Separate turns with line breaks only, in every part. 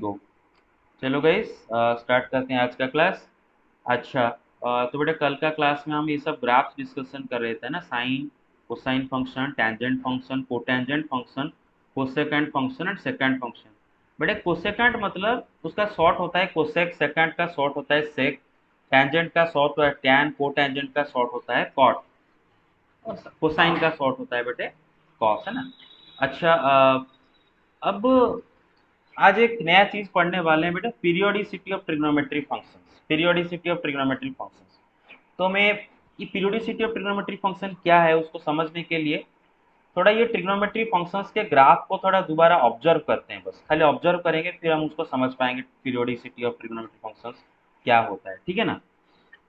गो। चलो guys, start करते हैं आज का क्लास। अच्छा, तो बेटा कल का क्लास में हम ये सब ग्राफ्स डिस्कशन कर रहे थे ना, sine cosine function, tangent function, cotangent function, cosecant function and secant function. बेटा कोसेकेंट मतलब उसका शॉर्ट होता है कोसेक, सेकेंट का शॉर्ट होता है सेक, टेंजेंट का शॉर्ट होता है टैन, कोटेंजेंट का शॉर्ट होता है कॉट, और कोसाइन का शॉर्ट होता है बेटे कॉस, है ना। अच्छा, अब आज एक नया चीज पढ़ने वाले हैं बेटा, periodicity of trigonometry functions. Periodicity of trigonometry functions, तो मैं ये पीरियोडिसिटी ऑफ ट्रिग्नोमेट्री फंक्शन क्या है उसको समझने के लिए थोड़ा ये ट्रिग्नोमेट्री फंक्शंस के ग्राफ को थोड़ा दोबारा ऑब्जर्व करते हैं। बस खाली ऑब्जर्व करेंगे फिर हम उसको समझ पाएंगे पीरियोडिसिटी ऑफ ट्रिग्नोमेट्री फंक्शंस क्या होता है, ठीक है ना।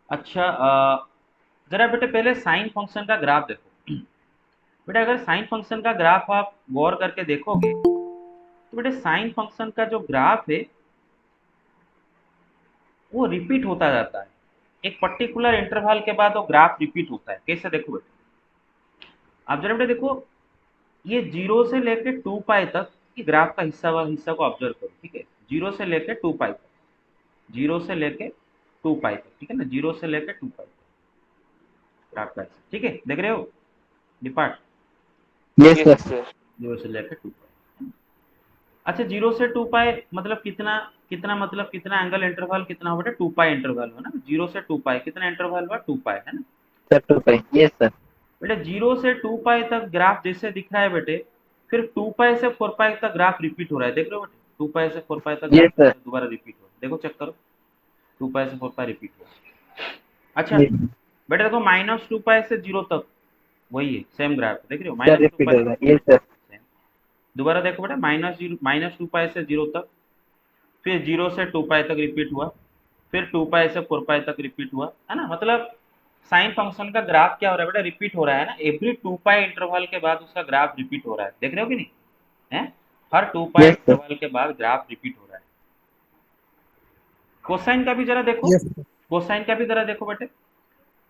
अच्छा, जरा बेटे पहले साइन फंक्शन का ग्राफ देखो। बेटा अगर साइन फंक्शन का ग्राफ आप गौर करके देखोगे तो बेटे साइन फंक्शन का जो ग्राफ है वो रिपीट होता जाता है। एक पर्टिकुलर इंटरवल के बाद वो ग्राफ रिपीट होता है। कैसे देखो बेटे, आप जरा बेटे देखो, ये जीरो से लेके 2 पाई तक ये ग्राफ का हिस्सा को ऑब्जर्व करो, ठीक है। जीरो से लेके 2 पाई तक, जीरो से लेके 2 पाई तक, ठीक है ना, जीरो से लेके 2 पाई तक ग्राफ का हिस्सा, ठीक है, देख रहे हो depart.
Yes
yes
sir.
Sir. Zero से लेके 2 पाई। अच्छा, जीरो से 2 पाई मतलब कितना, कितना मतलब कितना एंगल इंटरवल कितना हो बेटा, 2 पाई इंटरवल हो ना। जीरो से 2 पाई कितना इंटरवल हुआ, 2 पाई, है ना।
Sir 2 pi yes sir.
बेटे जीरो से 2 पाई तक ग्राफ जैसे दिख रहा है बेटे, फिर 2 पाई से 4 पाई तक ग्राफ रिपीट हो रहा है, देख रहे हो बेटे। 2 पाई से 4 पाई तक
यस
ग्राफ
सर।
दोबारा रिपीट हो रहा है, देखो चेक करो। 2 पाई से 4 पाई रिपीट हो रहा है। अच्छा
यस
बेटे देखो, -2 पाई से जीरो तक वही है, सेम ग्राफ देख रहे हो,
सर
माइनस टू
रिपीट
पाई
होगा यस सर।
सेम। दोबारा देखो बेटा, -2 पाई से जीरो तक, फिर जीरो से 2 पाई तक रिपीट हुआ, फिर 2 पाई से 4 पाई तक रिपीट हुआ, है ना। मतलब साइन फंक्शन का ग्राफ क्या हो रहा है बेटा, रिपीट हो रहा है ना। एवरी 2 पाई इंटरवल के बाद उसका ग्राफ रिपीट हो रहा है, देख रहे हो कि नहीं है। हर 2 पाई
यस सर।
इंटरवल के बाद ग्राफ रिपीट हो रहा है। कोसाइन का भी जरा देखो,
यस
कोसाइन का भी जरा देखो बेटे।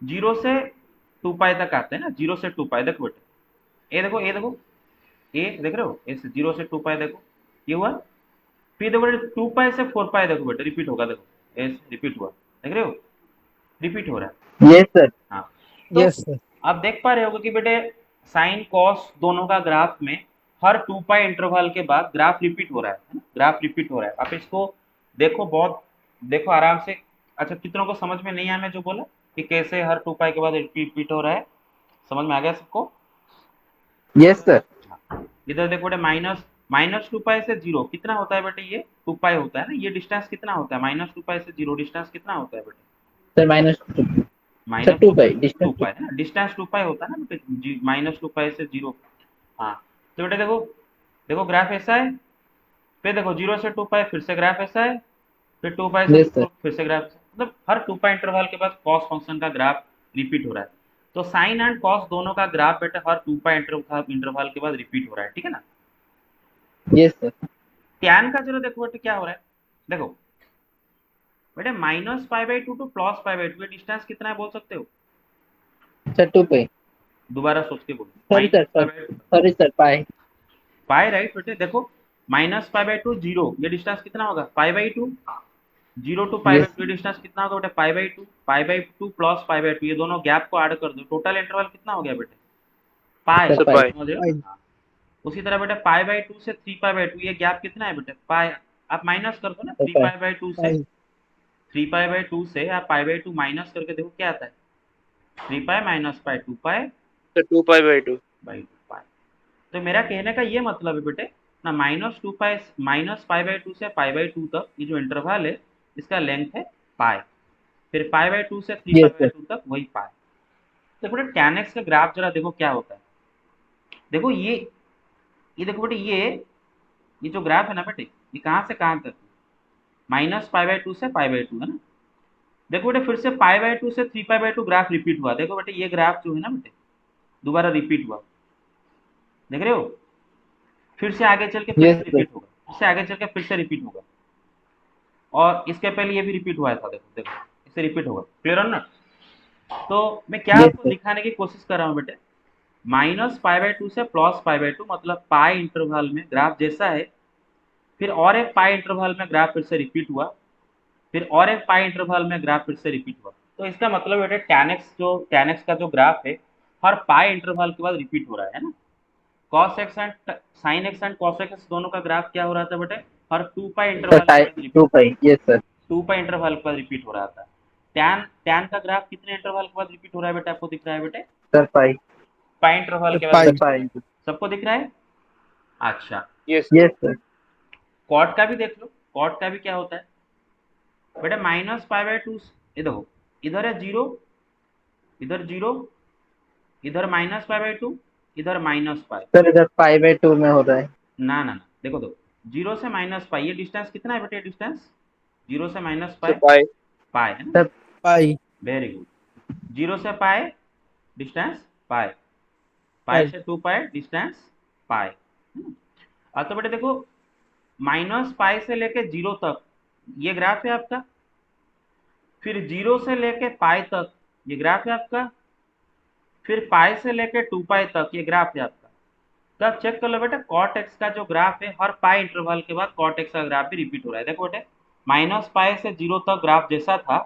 जीरो से 2 पाई तक आते हैं ना, जीरो से 2 पाई, देखो बेटे, ये देखो, ये देखो, ये देख रहे हो, ऐसे जीरो से 2 पाई देखो, ये हुआ। फिर देखो बेटे 2 पाई से 4 पाई देखो बेटे, रिपीट होगा, देखो ऐसे रिपीट हुआ, देख रहे हो, रिपीट हो रहा है।
Yes sir.
हाँ, तो
यस सर।
आप देख पा रहे होगे कि बेटे साइन कॉस दोनों का ग्राफ में हर 2 पाई इंटरवल के बाद ग्राफ रिपीट हो रहा है ना, ग्राफ रिपीट हो रहा है। आप इसको देखो, बहुत देखो आराम से। अच्छा, कितनों को समझ में नहीं आया मैं जो बोला कि कैसे हर 2 पाई के बाद रिपीट हो रहा है, समझ में आ गया सबको।
Yes sir.
हाँ। इधर देखो बेटे, -2 पाई से जीरो कितना होता है बेटे, ये 2 पाई होता है ना। ये डिस्टेंस कितना होता है, -2 पाई से जीरो डिस्टेंस कितना होता है बेटे,
sir -2। Sir
minus
two
to
pi
to
distance two.
Pi है ना, डिस्टेंस 2 पाई होता है ना बेटे, -2 पाई से जीरो। हाँ, तो बेटे देखो, देखो ग्राफ ऐसा है, फिर देखो जीरो से 2 पाई फिर से ग्राफ ऐसा है, फिर 2 पाई से
यस सर।
जीरो फिर से ग्राफ, मतलब हर 2 पाई इंटरवल के बाद कॉस फंक्शन का ग्राफ रिपीट हो रहा है। तो साइन एंड कॉस दोनों का ग्राफ बेटे हर 2 पाई इंटरवल के बाद रिपीट हो रहा है, ठीक है ना।
Yes sir.
टैन का जरा देखो बेटे क्या हो रहा है, देखो बेटे -π/2 टू +π/2, ये डिस्टेंस कितना है बोल सकते हो,
सर 2 पाई।
दोबारा सोच के बोलो।
Sorry sir sir.
-π/2
sorry sir pi.
Pi, right बेटे, देखो -π/2 जीरो, ये डिस्टेंस कितना होगा, π/2। Zero to pi by
yes
two distance कितना होगा बेटे, π/2, π/2 +π/2, ये दोनों गैप को ऐड कर दो, टोटल इंटरवल कितना हो गया बेटे, पाई,
सर पाई।
समझ रहे हो ना। हाँ। उसी तरह बेटे π/2 से 3π/2, ये गैप कितना है बेटे, पाई। आप माइनस कर दो ना,
sir
three
pi.
Pi by two से,
पाई
3π/2 से आप π/2 माइनस करके देखो क्या आता है, 3 पाई माइनस पाई 2 पाई
तो 2 पाई/2।
बाई 2 पाई। तो मेरा कहने का ये मतलब है बेटे ना, -2 पाई -π/2 से π/2 तक ये जो इंटरवल है इसका लेंथ है पाई, फिर π/2 से three
yes
pi by
sir.
Two तक वही पाई। तो बेटे tan x का ग्राफ जरा देखो क्या होता है, देखो ये देखो बेटे, ये जो ग्राफ है ना बेटे, ये कहाँ से कहाँ तक, -π/2 से π/2, है ना। देखो बेटे फिर से π/2 से 3π/2 ग्राफ रिपीट हुआ, देखो बेटे ये ग्राफ जो है ना बेटे दोबारा रिपीट हुआ, देख रहे हो। फिर से आगे चल के फिर
यस
से
सर।
रिपीट होगा, फिर से आगे चल के फिर से रिपीट होगा, और इसके पहले ये भी रिपीट हुआ था, देखो देखो इससे रिपीट होगा, क्लियर है ना। तो मैं क्या
यस
आपको
सर।
दिखाने की कोशिश कर रहा हूँ बेटे, -π/2 से +π/2 मतलब पाई इंटरवल में ग्राफ जैसा है फिर और एक पाई इंटरवल में ग्राफ फिर से रिपीट हुआ, फिर और एक पाई इंटरवल में ग्राफ फिर से रिपीट हुआ। तो इसका मतलब बेटे tan x का जो ग्राफ है हर पाई इंटरवल के बाद रिपीट हो रहा है ना। cos x and sin x and cos x दोनों का ग्राफ क्या हो रहा था बेटे, हर 2 पाई
सर
इंटरवल के बाद
two
repeat,
pi, yes sir.
2 pi interval के बाद रिपीट हो रहा था। tan का ग्राफ कितने इंटरवल के बाद रिपीट हो रहा है बेटे, आपको दिख रहा है बेटे,
सर पाई।
पाई इंटरवल के बाद
पाई।
सर
रिपीट हो रहा
पाई।
है। सबको दिख रहा है? अच्छा,
यस
यस सर।
कॉट का भी देख लो, कॉट का भी क्या होता है बेटा, -π/2, ये देखो, इधर है 0, इधर 0, इधर -π/2, इधर -π।
सर इधर पाई/2 में हो रहा है।
ना ना ना, देखो दो, 0 से -π, ये डिस्टेंस कितना है बेटे, डिस्टेंस 0 से -π,
सर पाई।
पाई है ना,
सर
पाई।
Very good. 0 से पाई डिस्टेंस पाई, पाई
पाई।
से 2 पाई डिस्टेंस पाई। अब तो बेटे देखो, -π से लेके 0 तक ये ग्राफ है आपका, फिर 0 से लेके पाई तक ये ग्राफ है आपका, फिर पाई से लेके 2 पाई तक ये ग्राफ है आपका। तब चेक कर लो बेटा, कॉट एक्स का जो ग्राफ है हर पाई इंटरवल के बाद कॉट एक्स का ग्राफ भी रिपीट हो रहा है। देखो बेटे, -π से 0 तक ग्राफ जैसा था,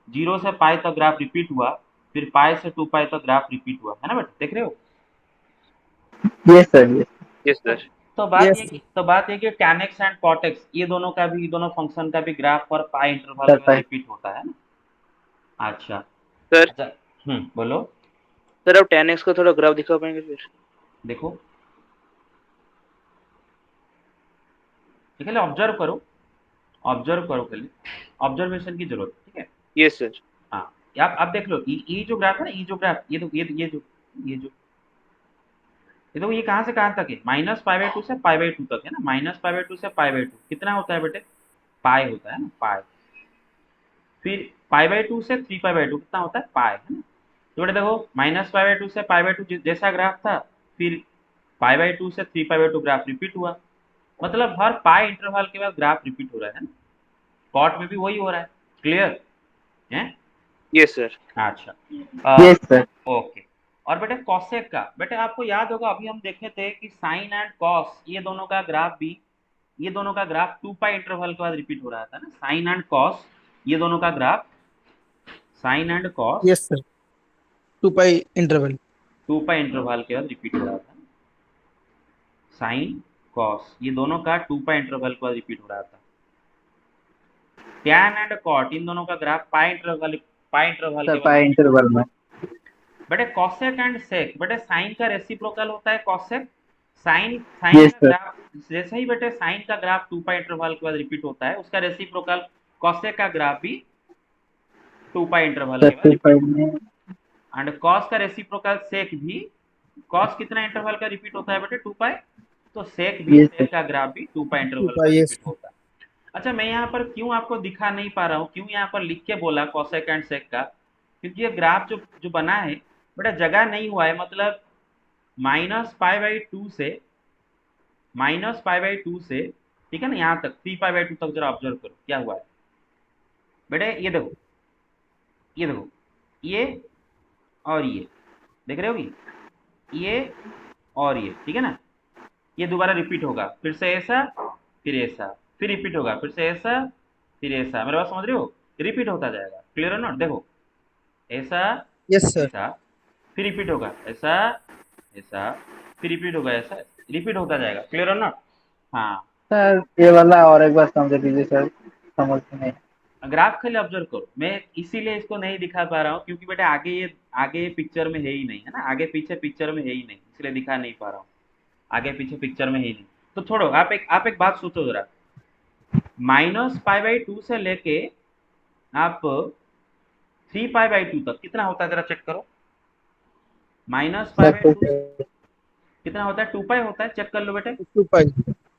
0 से पाई तक ग्राफ रिपीट हुआ, फिर पाई से 2 पाई तक ग्राफ रिपीट हुआ, है ना बेटा, देख रहे हो।
Yes sir, yes.
यस
तो,
सर। यस
बात ये कि tan x and cot x ये दोनों का भी, दोनों फंक्शन का भी ग्राफ पर पाई इंटरवल
सर
के बाद
पाई।
रिपीट होता है ना। अच्छा
सर।
अच्छा, बोलो।
सर अब 10x का थोड़ा ग्राफ दिखा पाएंगे फिर?
देखो ठीक है, ऑब्जर्व करो, ऑब्जर्व करो पहले, ऑब्जर्वेशन की जरूरत है, ठीक है।
Yes sir.
हाँ, आप देख लो, ये जो ग्राफ है ना, ये जो ग्राफ, ये देखो, ये कहाँ से कहाँ तक है, -π/2 से π/2 तक है ना, -π/2 से π/2 कितना होता है बेटे, पाई होता है ना, पाई। फिर π/2 से 3π/2 कितना होता है, पाई, है ना। तो बेटे देखो, -π/2 से π/2 जैसा ग्राफ था, फिर π/2 से 3π/2 ग्राफ रिपीट हुआ, मतलब हर पाई इंटरवल के बाद ग्राफ रिपीट हो रहा है ना। कॉट में भी वही हो रहा है, क्लियर है।
Yes sir.
अच्छा,
यस सर।
ओके। और बेटे कॉसेक का, बेटे आपको याद होगा अभी हम देखे थे कि साइन एंड कॉस ये दोनों का ग्राफ भी, ये दोनों का ग्राफ 2 पाई इंटरवल के बाद रिपीट हो रहा था ना, साइन एंड कॉस ये दोनों का graph, sine and cos
yes sir. 2 pi interval.
2 pi interval के बाद रिपीट हो रहा था। साइन कॉस ये दोनों का 2 पाई इंटरवल के बाद रिपीट हो रहा था। टैन एंड कॉट इन दोनों का ग्राफ पाई इंटरवल
सर
के बाद
पाई
रिपीट हो रहा
इंटरवल में।
था। बेटे कॉसेक एंड सेक, बेटे साइन का रेसिप्रोकल होता है कॉसेक, साइन साइन
यस
का
सर।
ग्राफ जैसे ही बेटे साइन का ग्राफ 2 पाई इंटरवल के बाद रिपीट होता है, उसका रेसिप्रोकल कॉसेक का ग्राफ भी 2 पाई इंटरवल
सर
के बाद
2
रिपीट
पाई
होता
में।
है। एंड कॉस का रेसिप्रोकल सेक भी, कॉस कितना इंटरवल का रिपीट होता है बेटे, 2 पाई, तो सेक भी,
यस सर।
सेक का ग्राफ भी 2 पाई
2
इंटरवल का
पाई। यस।
रिपीट होता है। अच्छा, मैं यहाँ पर क्यों आपको दिखा नहीं पा रहा हूँ, क्यों यहाँ पर लिख के बोला कॉसेक एंड सेक का, क्योंकि ये ग्राफ जो जो बना है बेटा जगह नहीं हुआ है, मतलब -π/2 से, -π/2 से, ठीक है ना, यहाँ तक 3π/2 तक जरा ऑब्जर्व करो क्या हुआ है बेटे। ये देखो, ये देखो, ये और ये देख रहे हो कि ये और ये, ठीक है ना, ये दोबारा रिपीट होगा, फिर से ऐसा, फिर ऐसा, फिर रिपीट होगा, फिर से ऐसा, फिर ऐसा, मेरे बात समझ रहे हो, रिपीट होता जाएगा, क्लियर है ना। देखो ऐसा,
यस सर।
ऐसा, फिर रिपीट होगा, ऐसा, ऐसा, फिर रिपीट होगा, ऐसा, रिपीट होता जाएगा, क्लियर है ना। हाँ,
सर ये वाला और एक बार समझ लीजिए सर, समझ में नहीं।
ग्राफ खाली ऑब्जर्व करो, मैं इसीलिए इसको नहीं दिखा पा रहा हूँ क्योंकि बेटा आगे ये पिक्चर में है ही नहीं, है ना, आगे पीछे पिक्चर में है ही नहीं, इसलिए दिखा नहीं पा रहा हूँ, आगे पीछे पिक्चर में है ही नहीं। तो छोड़ो, आप एक बात सोचो जरा, -π/2 से लेके आप 3π/2 तक कितना होता है, जरा चेक करो,
सर 2
-π/2
पाई।
कितना होता है, 2 पाई होता है, चेक कर लो बेटे,
2 पाई।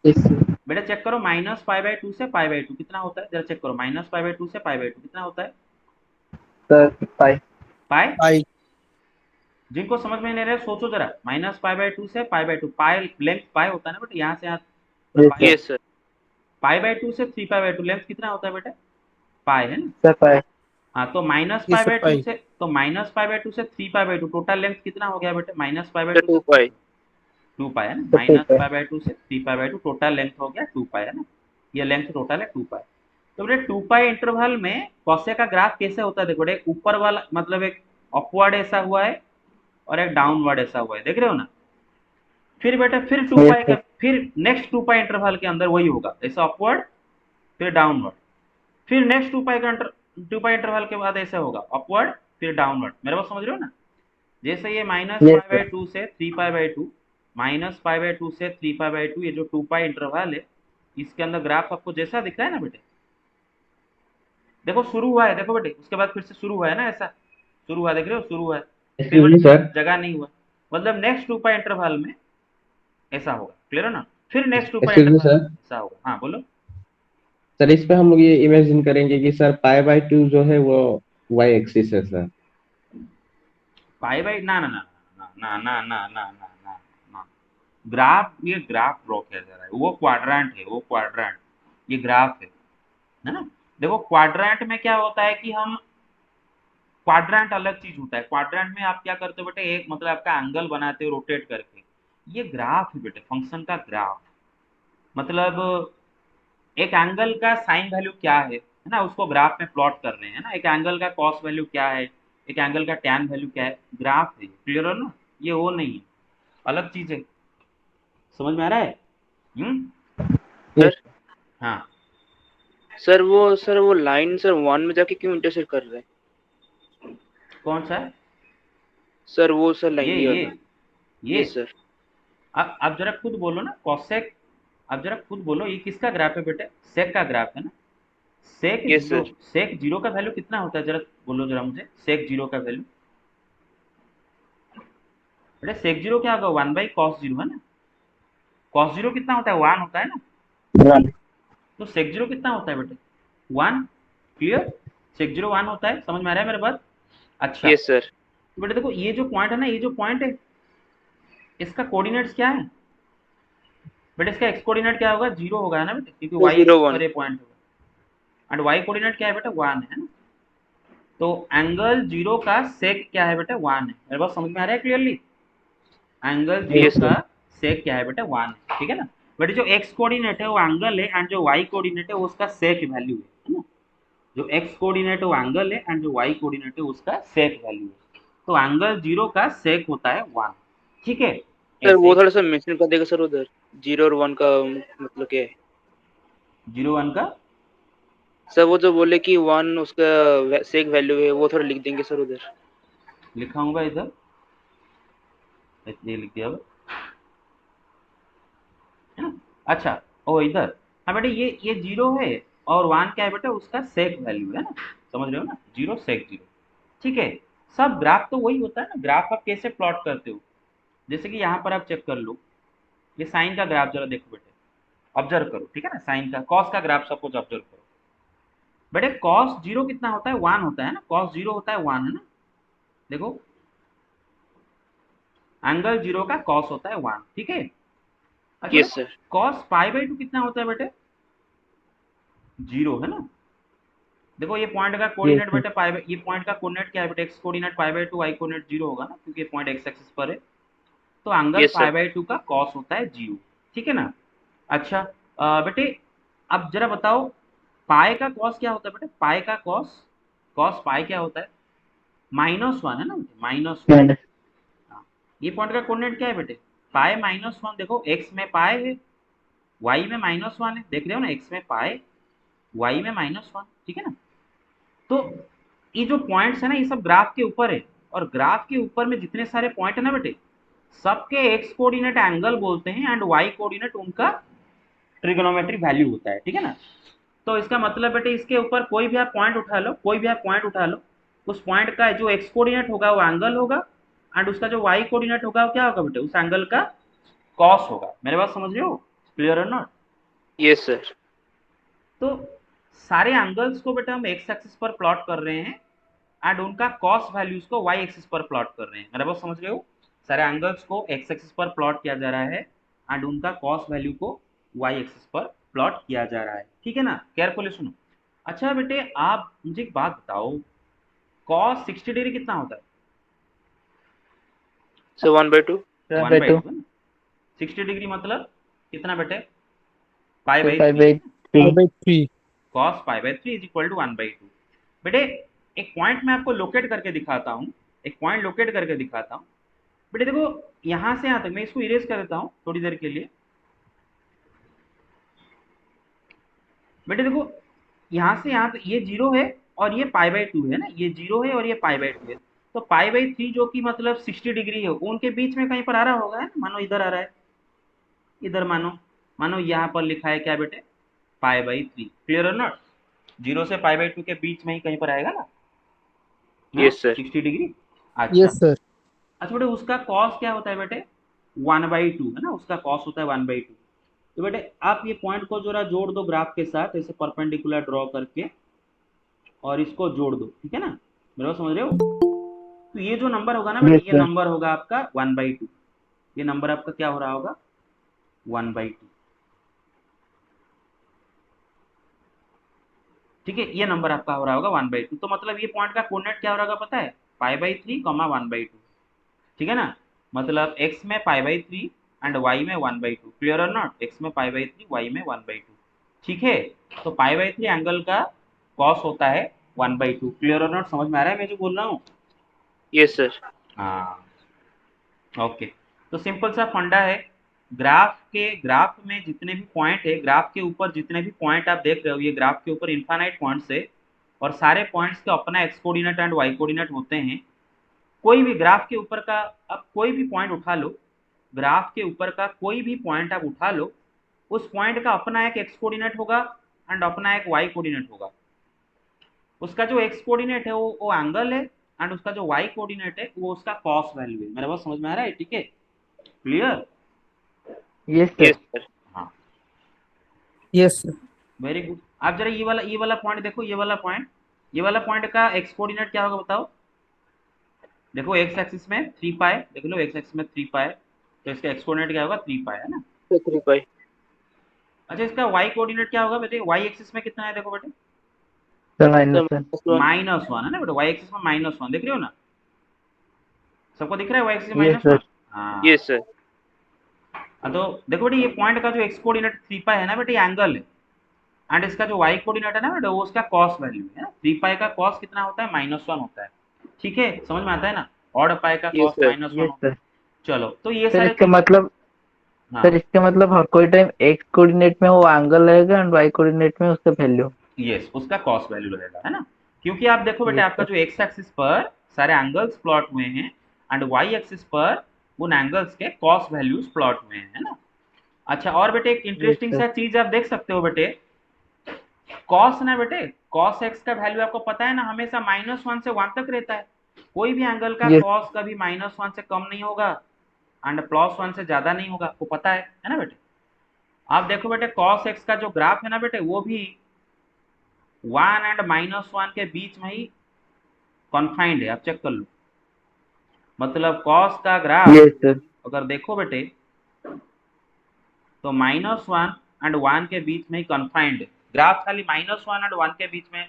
Yes sir.
बेटा चेक करो, -π/2 से π/2 कितना होता है, जरा चेक करो, -π/2 से π/2 कितना होता है,
सर पाई।
पाई।
पाई।
जिनको समझ में नहीं रहे सोचो जरा, -π/2 से π/2, पाई लेंथ पाई होता है ना बेटा, यहाँ से यहाँ
yes
pi,
sir.
Yes sir.
π/2 से 3π/2 लेंथ कितना होता है बेटा, पाई, है ना।
सर पाई।
हाँ, तो
यस सर। पाई।
-π/2 से 3π/2 टोटल लेंथ कितना हो गया बेटे,
सर
-π/2 से
2 पाई।
2 पाई है ना,
सर 2 पाई।
-π/2 से 3π/2 टोटल लेंथ हो गया 2 पाई, है ना। ये लेंथ टोटल है 2 पाई। तो बेटे 2 पाई इंटरवल में कॉसेक का ग्राफ कैसे होता है, देखो एक ऊपर वाला मतलब एक अपवर्ड ऐसा हुआ है और एक डाउनवर्ड ऐसा हुआ है, देख रहे हो ना। फिर बेटा फिर 2
Yes,
पाई का
sir.
फिर नेक्स्ट 2 पाई इंटरवल के अंदर वही होगा, ऐसा अपवर्ड फिर डाउनवर्ड, फिर नेक्स्ट 2 पाई इंटरवल के बाद ऐसा होगा अपवर्ड फिर डाउनवर्ड। मेरे बात समझ रहे हो ना। जैसे ये minus
Yes,
pi
sir.
By 2 से 3 पाई बाई 2, माइनस पाई बाई 2 से 3 पाई बाई 2, ये जो 2 पाई इंटरवल है इसके अंदर ग्राफ आपको जैसा दिख रहा है ना बेटे, देखो शुरू हुआ है, देखो बेटे उसके बाद फिर से शुरू हुआ है ना, ऐसा शुरू हुआ, देख रहे हो शुरू हुआ है, फिर
एक्सक्यूज
बेटे
मी
फिर
सर।
जगह नहीं हुआ, मतलब नेक्स्ट 2 पाई इंटरवल में ऐसा होगा, क्लियर है ना। फिर नेक्स्ट 2 पाई
एक्सक्यूज मी
इंटरवल
सर।
में ऐसा होगा। हाँ बोलो।
सर इस पे हम लोग ये इमेजिन करेंगे कि सर पाई बाय 2 जो है वो वाई एक्सिस है सर।
पाई बाई ना ना ना ना ना ना ना ना ना ना, ग्राफ, ये ग्राफ ड्रॉ किया जा रहा है, वो क्वाड्रेंट है, वो क्वाड्रेंट, ये ग्राफ है ना। देखो क्वाड्रेंट में क्या होता है कि हम, क्वाड्रेंट अलग चीज होता है, क्वाड्रेंट में आप क्या करते हो बेटे, एक मतलब आपका एंगल बनाते हो रोटेट करके, ये ग्राफ है बेटे, फंक्शन का ग्राफ, मतलब एक एंगल का साइन वैल्यू क्या है ना, उसको ग्राफ में प्लॉट कर रहे हैं ना, एक एंगल का कॉस वैल्यू क्या है, एक एंगल का टैन वैल्यू क्या है, ग्राफ है, क्लियर है ना। ये वो नहीं है, अलग चीज है, समझ में आ रहा है।
Yes.
हाँ
सर वो लाइन सर 1 में जाके क्यों इंटरसेक्ट कर रहे हैं?
कौन सा है,
सर वो सर लाइन ये
ये
वाला।
ये
यस सर।
आप जरा खुद बोलो ना, कॉसेक, आप जरा खुद बोलो ये किसका ग्राफ है बेटे, सेक का ग्राफ है ना। Sec
yes
zero,
sir.
Sec zero का वैल्यू कितना होता है, जरा बोलो जरा मुझे, सेक जीरो का वैल्यू। बेटे सेक जीरो क्या होगा, 1/cos 0 है ना, कॉस जीरो कितना होता है, 1 होता है ना,
One.
तो सेक जीरो कितना होता है बेटे, 1, क्लियर। सेक जीरो 1 होता है, समझ में आ रहा है मेरे बात। अच्छा
यस सर।
तो बेटे देखो ये जो पॉइंट है ना, ये जो पॉइंट है इसका कोऑर्डिनेट्स क्या है बेटे, इसका एक्स कोऑर्डिनेट क्या होगा, 0 होगा ना बेटे, क्योंकि वाई एक्सिस
201।
पर ये पॉइंट होगा, एंड वाई कोऑर्डिनेट क्या है बेटा, 1 है ना। तो एंगल जीरो का सेक क्या है बेटा, 1 है, मेरे बात समझ में आ रहा है क्लियरली। एंगल जीरो
यस
का
सर।
सेक क्या है बेटा, 1 है, ठीक है ना। बट जो एक्स कोऑर्डिनेट है वो एंगल है, एंड जो वाई कोऑर्डिनेट है वो उसका सेक वैल्यू है ना। जो एक्स कोऑर्डिनेट है वो एंगल है, एंड जो वाई कोऑर्डिनेट है उसका सेक वैल्यू है। तो एंगल जीरो का सेक होता है 1, ठीक है।
सर
ऐसे
वो
ही
थोड़ा सा मेंशन कर देगा सर उधर, 0 और 1 का मतलब क्या है?
0 1 का
सर वो जो बोले कि 1 उसका सेक वैल्यू है, वो थोड़ा लिख देंगे सर उधर।
लिखा होगा इधर, ये लिख दिया अब, है ना। अच्छा ओ इधर, हाँ बेटा ये 0 है, और 1 क्या है बेटा, उसका सेक वैल्यू है ना, समझ रहे हो ना, 0 सेक 0, ठीक है। सब ग्राफ तो वही होता है ना, ग्राफ आप कैसे प्लॉट करते हो, जैसे कि यहाँ पर आप चेक कर लो, ये साइन का ग्राफ जरा देखो बेटे, ऑब्जर्व करो, ठीक है ना, साइन का कॉस का ग्राफ सपोज ऑब्जर्व करो बेटे, कॉस जीरो कितना होता है, 1 होता है ना, कॉस जीरो होता है 1 है ना, देखो एंगल जीरो का कॉस होता है 1, ठीक है। अच्छा
यस
बेटा
सर।
कॉस पाई बाई 2 कितना होता है बेटे, 0 है ना। देखो ये पॉइंट का
Yes,
कोऑर्डिनेट
sir.
बेटे पाई बाई, ये पॉइंट का कोऑर्डिनेट क्या है बेटे, x coordinate pi by 2, y coordinate 0 होगा ना, क्योंकि ये पॉइंट एक्स एक्सिस पर है, तो angle
yes
pi
sir.
By 2 का कॉस होता है 0, ठीक है ना। अच्छा बेटे अब जरा बताओ पाई का कॉस क्या होता है बेटे, पाई का कॉस, कॉस पाई क्या होता है, -1 है ना, -1।
Minus.
हाँ, ये पॉइंट का कोऑर्डिनेट क्या है बेटे, पाई -1, देखो एक्स में पाई है, वाई में -1 है, देख रहे हो ना, एक्स में पाई, वाई में -1, ठीक है ना। तो ये जो पॉइंट्स है ना ये सब ग्राफ के ऊपर है, और ग्राफ के ऊपर में जितने सारे पॉइंट है ना बेटे, सबके एक्स कोऑर्डिनेट एंगल बोलते हैं, एंड वाई कोऑर्डिनेट उनका ट्रिग्नोमेट्रिक वैल्यू होता है, ठीक है ना। तो इसका मतलब बेटे इसके ऊपर कोई भी आप पॉइंट उठा लो, कोई भी आप पॉइंट उठा लो, उस पॉइंट का जो एक्स कोऑर्डिनेट होगा वो एंगल होगा, एंड उसका जो वाई कोऑर्डिनेट होगा वो क्या होगा बेटे, उस एंगल का कॉस होगा, मेरे बात समझ रहे हो, क्लियर और नॉट।
Yes sir.
तो सारे एंगल्स को बेटा हम एक्स एक्सिस पर प्लॉट कर रहे हैं, एंड उनका कॉस वैल्यूज को वाई एक्सिस पर प्लॉट कर रहे हैं, मेरा बात समझ रहे हो। सारे एंगल्स को एक्स एक्सिस पर प्लॉट किया जा रहा है, एंड उनका कॉस वैल्यू को वाई एक्सिस पर प्लॉट किया जा रहा है, ठीक है ना, केयरफुली सुनो। अच्छा बेटे आप मुझे एक बात बताओ, कॉस 60 डिग्री कितना होता है,
सर 1/2।
1/2
1/2.
है ना, 60 डिग्री मतलब कितना बेटे, पाई
2
बाई
pi
3
by
है ना,
3
by 3.
cos pi by 3 is equal to 1/2। बेटे एक पॉइंट मैं आपको लोकेट करके दिखाता हूँ, एक पॉइंट लोकेट करके दिखाता हूँ। बेटे देखो यहां से यहां तक मैं इसको इरेज कर देता हूँ थोड़ी देर के लिए। बेटे देखो यहां से यहां तक ये 0 है और ये π/2 है ना, ये 0 है और ये π/2 है। तो π/3 जो कि मतलब 60 डिग्री है, उनके बीच में कहीं पर आ रहा होगा, है ना? मानो इधर आ रहा है, इधर मानो मानो यहाँ पर लिखा है क्या बेटे, π/3। क्लियर है ना? 0 से π/2 के बीच में ही कहीं पर आएगा ना,
यस सर।
60 डिग्री। अच्छा
Yes, sir.
अच्छा बेटे उसका कॉस क्या होता है बेटे, 1/2 है ना, उसका कॉस होता है 1/2। तो बेटे आप ये पॉइंट को जरा जोड़ दो ग्राफ के साथ, ऐसे परपेंडिकुलर ड्रॉ करके और इसको जोड़ दो, ठीक है ना? मेरे को समझ रहे हो? तो ये जो नंबर होगा ना बेटे,
Yes,
ये
sir.
नंबर होगा आपका 1/2। ये नंबर आपका क्या हो रहा होगा, 1/2। ठीक है, ये नंबर आपका हो रहा होगा 1/2। तो मतलब ये पॉइंट का कोऑर्डिनेट क्या हो रहा होगा पता है, π/3, 1/2। ठीक है ना? मतलब x में π/3 एंड y में 1/2। क्लियर और नॉट? x में π/3, y में 1/2। ठीक है, तो π/3 एंगल का कॉस होता है 1/2। क्लियर और नॉट? समझ में आ रहा है मैं जो बोल रहा हूँ?
Yes sir.
हाँ ओके। तो सिंपल सा फंडा है, ग्राफ में जितने भी पॉइंट है, ग्राफ के ऊपर जितने भी पॉइंट आप देख रहे हो, ये ग्राफ के ऊपर इनफाइनाइट पॉइंट्स है और सारे पॉइंट्स के अपना x coordinate and y coordinate होते हैं। कोई भी ग्राफ के ऊपर का आप कोई भी पॉइंट उठा लो, ग्राफ के ऊपर का कोई भी पॉइंट आप उठा लो, उस पॉइंट का अपना एक एक्स कोऑर्डिनेट होगा एंड अपना एक वाई कोऑर्डिनेट होगा। उसका जो एक्स कोऑर्डिनेट है वो एंगल है एंड उसका जो वाई कोऑर्डिनेट है वो उसका कॉस वैल्यू है। मेरा बात समझ में आ रहा है? ठीक है, clear?
Yes, sir.
Yes sir.
हाँ
Yes, sir.
Very good. आप जरा ये वाला पॉइंट देखो, ये वाला पॉइंट का एक्स कोऑर्डिनेट क्या होगा बताओ? देखो एक्स एक्सिस में 3 पाई, देख लो एक्स एक्सिस में 3 पाई, तो इसका एक्स कोऑर्डिनेट क्या होगा, 3 पाई, है ना?
3 पाई।
अच्छा इसका वाई कोऑर्डिनेट क्या होगा बेटे? वाई एक्सिस में कितना है देखो बेटे,
Sir, minus sir.
-1 है ना बेटे, वाई एक्सिस में -1 देख रहे हो ना? सबको दिख रहा है वाई एक्सिस में
Yes,
-1?
sir.
हाँ
यस सर।
तो देखो बेटे ये पॉइंट का जो एक्स कोऑर्डिनेट 3 पाई है ना बेटे, ये एंगल है एंड इसका जो वाई कोऑर्डिनेट है ना बेटे, वो उसका कॉस वैल्यू है ना। 3 पाई का कॉस कितना होता है, -1 होता है। ठीक है, समझ में आता है ना? ऑड पाई का
यस
कॉस
सर।
-1
Yes,
होता है।
sir.
चलो तो ये
सर
सारे
इसका
चीज।
मतलब
हाँ
सर इसका मतलब हर कोई टाइम एक्स कोऑर्डिनेट में वो एंगल रहेगा एंड वाई कोऑर्डिनेट में उसका वैल्यू।
यस, उसका कॉस वैल्यू रहेगा, है ना? क्योंकि आप देखो बेटे
यस
आपका
सर.
जो एक्स एक्सिस पर सारे एंगल्स प्लॉट हुए हैं एंड वाई एक्सिस पर उन एंगल्स के कॉस वैल्यूज प्लॉट हुए हैं, है ना? अच्छा और बेटे एक
यस
इंटरेस्टिंग
सर.
सा चीज आप देख सकते हो बेटे, कॉस ना बेटे, कॉस एक्स का वैल्यू आपको पता है ना, हमेशा -1 से 1 तक रहता है। कोई भी एंगल का
यस.
कॉस कभी -1 से कम नहीं होगा एंड +1 से ज्यादा नहीं होगा, आपको पता है ना बेटे? आप देखो बेटे कॉस एक्स का जो ग्राफ है ना बेटे, वो भी 1 एंड -1 के बीच में ही कॉन्फाइंड है, आप चेक कर लो। मतलब कॉस का ग्राफ
यस सर.
अगर देखो बेटे तो -1 एंड 1 के बीच में ही कन्फाइंड है। ग्राफ खाली -1 एंड 1 के बीच में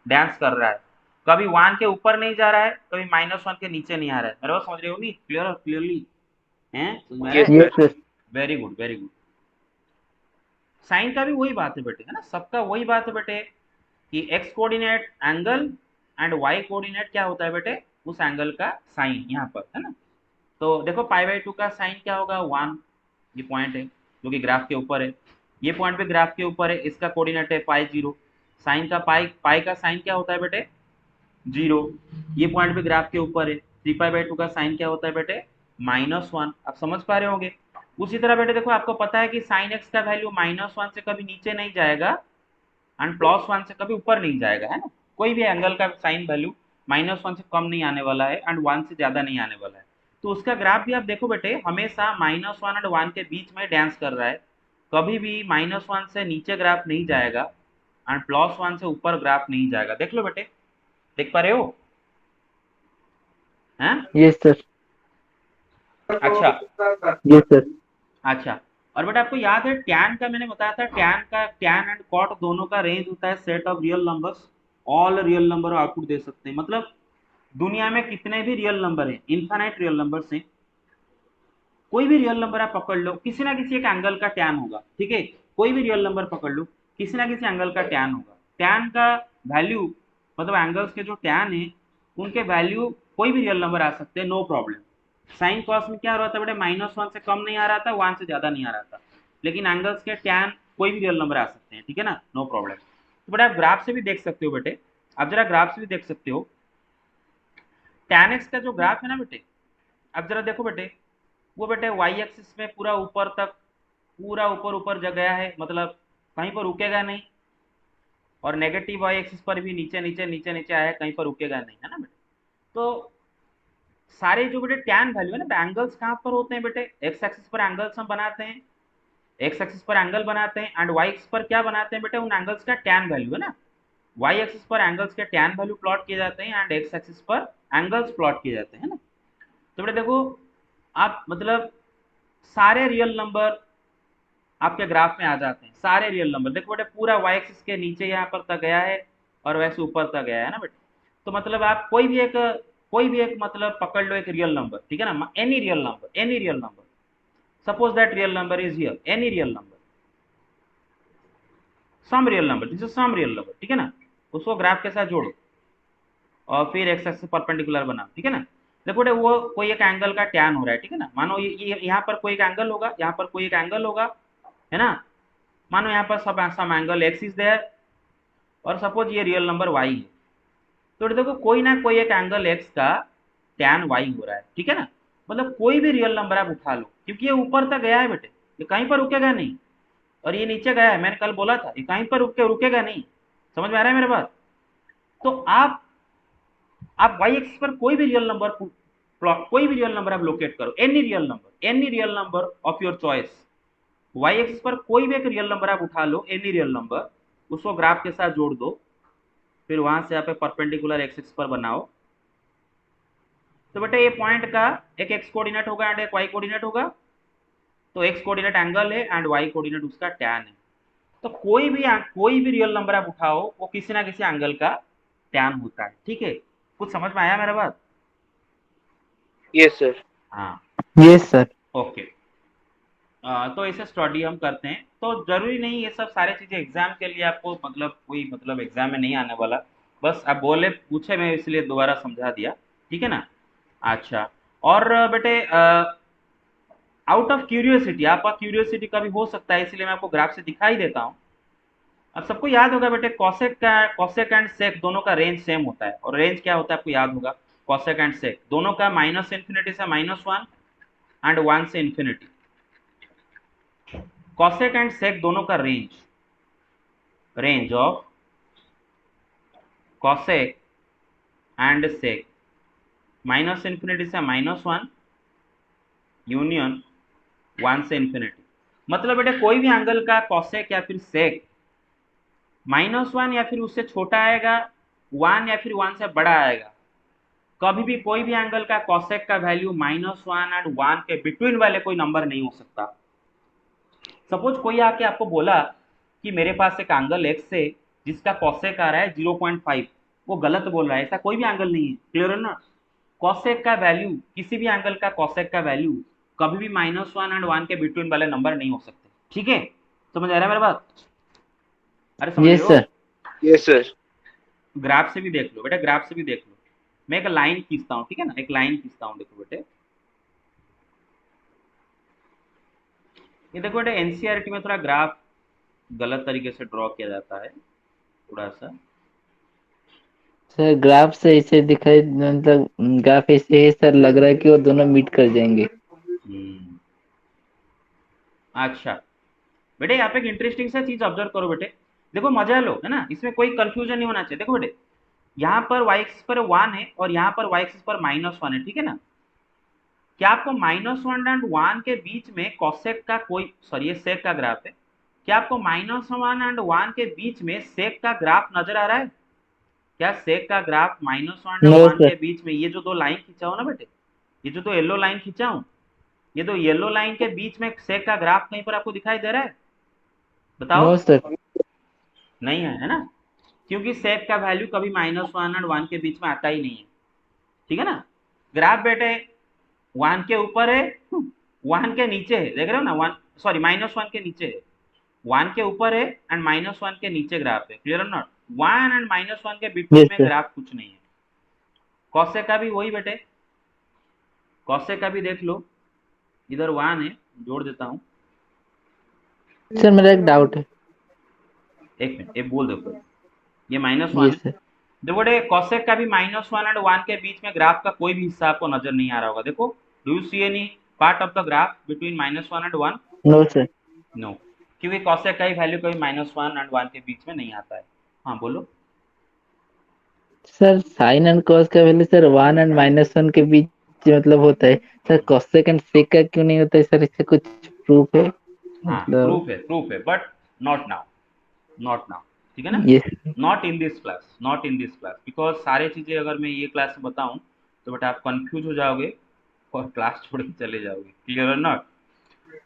डांस कर रहा है, कभी 1 के ऊपर नहीं जा रहा है, कभी -1 के नीचे नहीं आ रहा है। मेरे बात समझ रहे हो? नहीं क्लियरली हैं? समझ में आ रहा
यस
है?
Yes
sir.
Sir.
Very good very good. Sine का भी वही बात है बेटे, है ना? सबका वही बात है बेटे कि x coordinate angle and y coordinate क्या होता है बेटे, उस एंगल का साइन यहाँ पर, है ना? तो देखो π/2 का साइन क्या होगा, 1। ये पॉइंट है जो कि ग्राफ के ऊपर है, ये पॉइंट भी ग्राफ के ऊपर है, इसका कोऑर्डिनेट है π0। साइन का पाई का साइन क्या होता है बेटे, 0। ये पॉइंट भी ग्राफ के ऊपर है, 3π/2 का साइन क्या होता है बेटे, -1। आप समझ पा रहे होंगे? उसी तरह बेटे देखो आपको पता है कि साइन एक्स का वैल्यू -1 से कभी नीचे नहीं जाएगा एंड +1 से कभी ऊपर नहीं जाएगा, है ना? कोई भी एंगल का साइन वैल्यू -1 से कम नहीं आने वाला है एंड 1 से ज्यादा नहीं आने वाला है। तो उसका ग्राफ भी आप देखो बेटे हमेशा -1 एंड 1 के बीच में डांस कर रहा है, कभी भी -1 से नीचे ग्राफ नहीं जाएगा एंड +1 से ऊपर ग्राफ नहीं जाएगा। देख लो बेटे, देख पा रहे हो? हैं?
Yes sir.
अच्छा
यस सर.
अच्छा और बेटा आपको याद है टैन का, मैंने बताया था टैन एंड कॉट दोनों का रेंज होता है set of real numbers. All real number output दे सकते हैं, मतलब दुनिया में कितने भी रियल नंबर हैं, इनफाइनाइट रियल नंबर्स हैं, कोई भी रियल नंबर आप पकड़ लो, किसी ना किसी एक एंगल का टैन होगा। ठीक है, कोई भी रियल नंबर पकड़ लो, किसी ना किसी एंगल का टैन होगा। टैन का वैल्यू मतलब एंगल्स के जो टैन है उनके वैल्यू कोई भी रियल नंबर आ सकते हैं, नो प्रॉब्लम। साइन कॉस में क्या हो रहा था बेटे, -1 से कम नहीं आ रहा था, 1 से ज्यादा नहीं आ रहा था, लेकिन एंगल्स के टैन कोई भी रियल नंबर आ सकते हैं, ठीक है ना, नो प्रॉब्लम। तो बेटा आप ग्राफ से भी देख सकते हो बेटे, आप जरा ग्राफ से भी देख सकते हो। tan x का जो ग्राफ है ना बेटे, अब जरा देखो बेटे, वो बेटे y एक्सिस में पूरा ऊपर तक, पूरा ऊपर ऊपर जा गया है, मतलब कहीं पर रुकेगा नहीं, और नेगेटिव y एक्सिस पर भी नीचे नीचे नीचे नीचे आया, कहीं पर रुकेगा नहीं, है ना बेटे। तो सारे जो बेटे टैन वैल्यू है ना, एंगल्स कहाँ पर होते हैं बेटे, एक्स एक्सिस पर एंगल्स हम बनाते हैं, एक्स एक्सिस पर एंगल बनाते हैं, एंड वाई एक्सिस पर क्या बनाते हैं बेटे, उन एंगल्स का टैन वैल्यू, है ना। वाई एक्सिस पर एंगल्स के टैन वैल्यू प्लॉट किए जाते हैं एंड एक्स एक्सिस पर एंगल्स प्लॉट किए जाते हैं ना। तो बेटे देखो, आप मतलब सारे रियल नंबर आपके ग्राफ में आ जाते हैं, सारे रियल नंबर। देखो बेटे पूरा वाई एक्सिस के नीचे यहाँ पर तक गया है और वैसे ऊपर तक गया है ना बेटे। तो मतलब आप कोई भी एक मतलब पकड़ लो एक रियल नंबर, ठीक है ना, any real number, any real number, suppose that real number is here, any real number, some real number, this is some real number, ठीक है ना, उसको ग्राफ के साथ जोड़ो और फिर एक्स एक्सिस परपेंडिकुलर बनाओ, ठीक है ना। देखो बेटे वो कोई एक एंगल का टैन हो रहा है, ठीक है ना, मानो ये यहाँ पर कोई एक एंगल होगा, यहाँ पर कोई एक एंगल होगा, है ना, मानो यहाँ पर some angle x is there, और सपोज ये रियल नंबर वाई है। तो देखो कोई ना कोई एक एंगल एक्स का टैन वाई हो रहा है, ठीक है ना। मतलब कोई भी रियल नंबर आप उठा लो, क्योंकि ये ऊपर तक गया है बेटे, ये कहीं पर रुकेगा नहीं, और ये नीचे गया है, मैंने कल बोला था ये कहीं पर रुकेगा नहीं। समझ में आ रहा है मेरे बात। तो आप वाई एक्सिस पर कोई भी रियल नंबर प्लॉट, कोई भी रियल नंबर आप लोकेट करो, any real number of your choice. Y axis पर कोई भी एक रियल नंबर आप उठा लो, एनी रियल नंबर, उसको ग्राफ के साथ जोड़ दो, फिर वहां से आप परपेंडिकुलर एक्सिस पर बनाओ। तो बेटा ये पॉइंट का एक एक्स कोऑर्डिनेट होगा एंड एक वाई कोऑर्डिनेट होगा। तो एक्स कोऑर्डिनेट एंगल है एंड वाई कोऑर्डिनेट उसका टैन है। तो कोई भी रियल नंबर आप उठाओ, वो किसी ना किसी एंगल का टैन होता है, ठीक है। कुछ समझ में आया मेरा बात।
Yes sir.
हाँ
यस सर।
ओके। तो इसे स्टडी हम करते हैं, तो जरूरी नहीं ये सब सारी चीजें एग्जाम के लिए आपको मतलब कोई मतलब एग्जाम में नहीं आने वाला, बस आप बोले पूछे मैं इसलिए दोबारा समझा दिया, ठीक है ना। अच्छा, और बेटे आउट ऑफ क्यूरियोसिटी, आपका क्यूरियोसिटी का भी हो सकता है, इसलिए मैं आपको ग्राफ से दिखाई देता हूँ। अब सबको याद होगा बेटे कॉसेक एंड सेक दोनों का रेंज सेम होता है, और रेंज क्या होता है आपको याद होगा, कॉसेक एंड सेक दोनों का -∞ से -1 एंड 1 से इन्फिनिटी। कॉसेक एंड सेक दोनों का रेंज ऑफ कॉसेक एंड सेक -∞ से -1 यूनियन 1 से इन्फिनिटी। मतलब बेटे कोई भी एंगल का कॉसेक या फिर सेक -1 या फिर उससे छोटा आएगा, 1 या फिर 1 से बड़ा आएगा। कभी भी कोई भी एंगल का कॉसेक का वैल्यू -1 एंड 1 के बिटवीन वाले कोई नंबर नहीं हो सकता। सपोज कोई आके आपको बोला कि मेरे पास एक एंगल एक्स है जिसका कॉसेक आ रहा है 0.5, वो गलत बोल रहा है, ऐसा कोई भी एंगल नहीं है, क्लियर है ना। कॉसेक का वैल्यू, किसी भी एंगल का कॉसेक का वैल्यू कभी भी -1 एंड 1 के बिटवीन वाले नंबर नहीं हो सकते, ठीक है। समझ आ रहा है मेरा बात। अरे समझ रहे
यस
हो।
सर।
Yes sir.
ग्राफ से भी देख लो बेटा, ग्राफ से भी देख लो। मैं एक लाइन खींचता हूँ, ठीक है ना, एक लाइन खींचता हूँ, देखो बेटे, ये देखो बेटे एनसीईआरटी में थोड़ा ग्राफ गलत तरीके से ड्रॉ किया जाता है, थोड़ा सा।
सर ग्राफ से ऐसे दिखाई, मतलब ग्राफ ऐसे है सर, लग रहा है कि वो दोनों मीट कर जाएंगे।
हम्म, अच्छा बेटे यहाँ पे एक इंटरेस्टिंग सा चीज ऑब्जर्व करो बेटे, देखो मजा लो, है ना, इसमें कोई कंफ्यूजन नहीं होना चाहिए। देखो बेटे यहाँ पर वाई एक्सिस पर 1 है और यहाँ पर वाई एक्सिस पर -1 है, ठीक है ना। क्या आपको -1 एंड 1 के बीच में कॉसेक का कोई, सॉरी ये सेक का ग्राफ है, क्या आपको -1 एंड 1 के बीच में सेक का ग्राफ नजर आ रहा है। क्या सेक का ग्राफ -1
नो
और 1
सर।
के बीच में, ये जो दो लाइन खींचा हो ना बेटे, ये जो दो येलो लाइन खींचा हूं, ये दो येलो लाइन के बीच में सेक का ग्राफ कहीं पर आपको दिखाई दे रहा है, बताओ।
No sir.
नहीं है, है ना, क्योंकि सेक का वैल्यू कभी -1 और 1 के बीच में आता ही नहीं है, ठीक है ना। ग्राफ बेटे 1 के ऊपर है, 1 के नीचे है, देख रहे हो ना, 1 सॉरी -1 के नीचे है, वन के ऊपर है एंड -1 के नीचे ग्राफ है, क्लियर और नॉट? 1 एंड -1 के बिटवीन
यस
में
सर।
ग्राफ कुछ नहीं है। कॉसेक का भी वही बेटे, कॉसेक का भी देख लो, इधर 1 है, जोड़ देता हूँ।
सर मेरा एक डाउट है।
एक मिनट, ये बोल देखो, ये -1 है।
Yes sir.
देखो बेटे, कॉसेक का भी -1 एंड 1 के बीच में ग्राफ का कोई भी हिस्सा आपको नजर नहीं आ रहा होगा। देखो, do you see any part of the graph between -1 and 1?
No sir.
No, क्योंकि कॉसेक का ही वैल्यू कभी -1 एंड 1 के बीच में नहीं आता है। हाँ बोलो।
सर साइन एंड कॉस का वैल्यू सर 1 एंड -1 के बीच मतलब होता है सर, कॉसेक एंड सेक का क्यों नहीं होता है सर? इससे कुछ प्रूफ है
हाँ
मतलब?
प्रूफ है but not now, not now, ठीक है ना?
Yes.
Not in this class, not in this class, because सारे चीजें अगर मैं ये क्लास में बताऊं तो बेटा आप कंफ्यूज हो जाओगे और क्लास छोड़ के चले जाओगे, क्लियर और नॉट?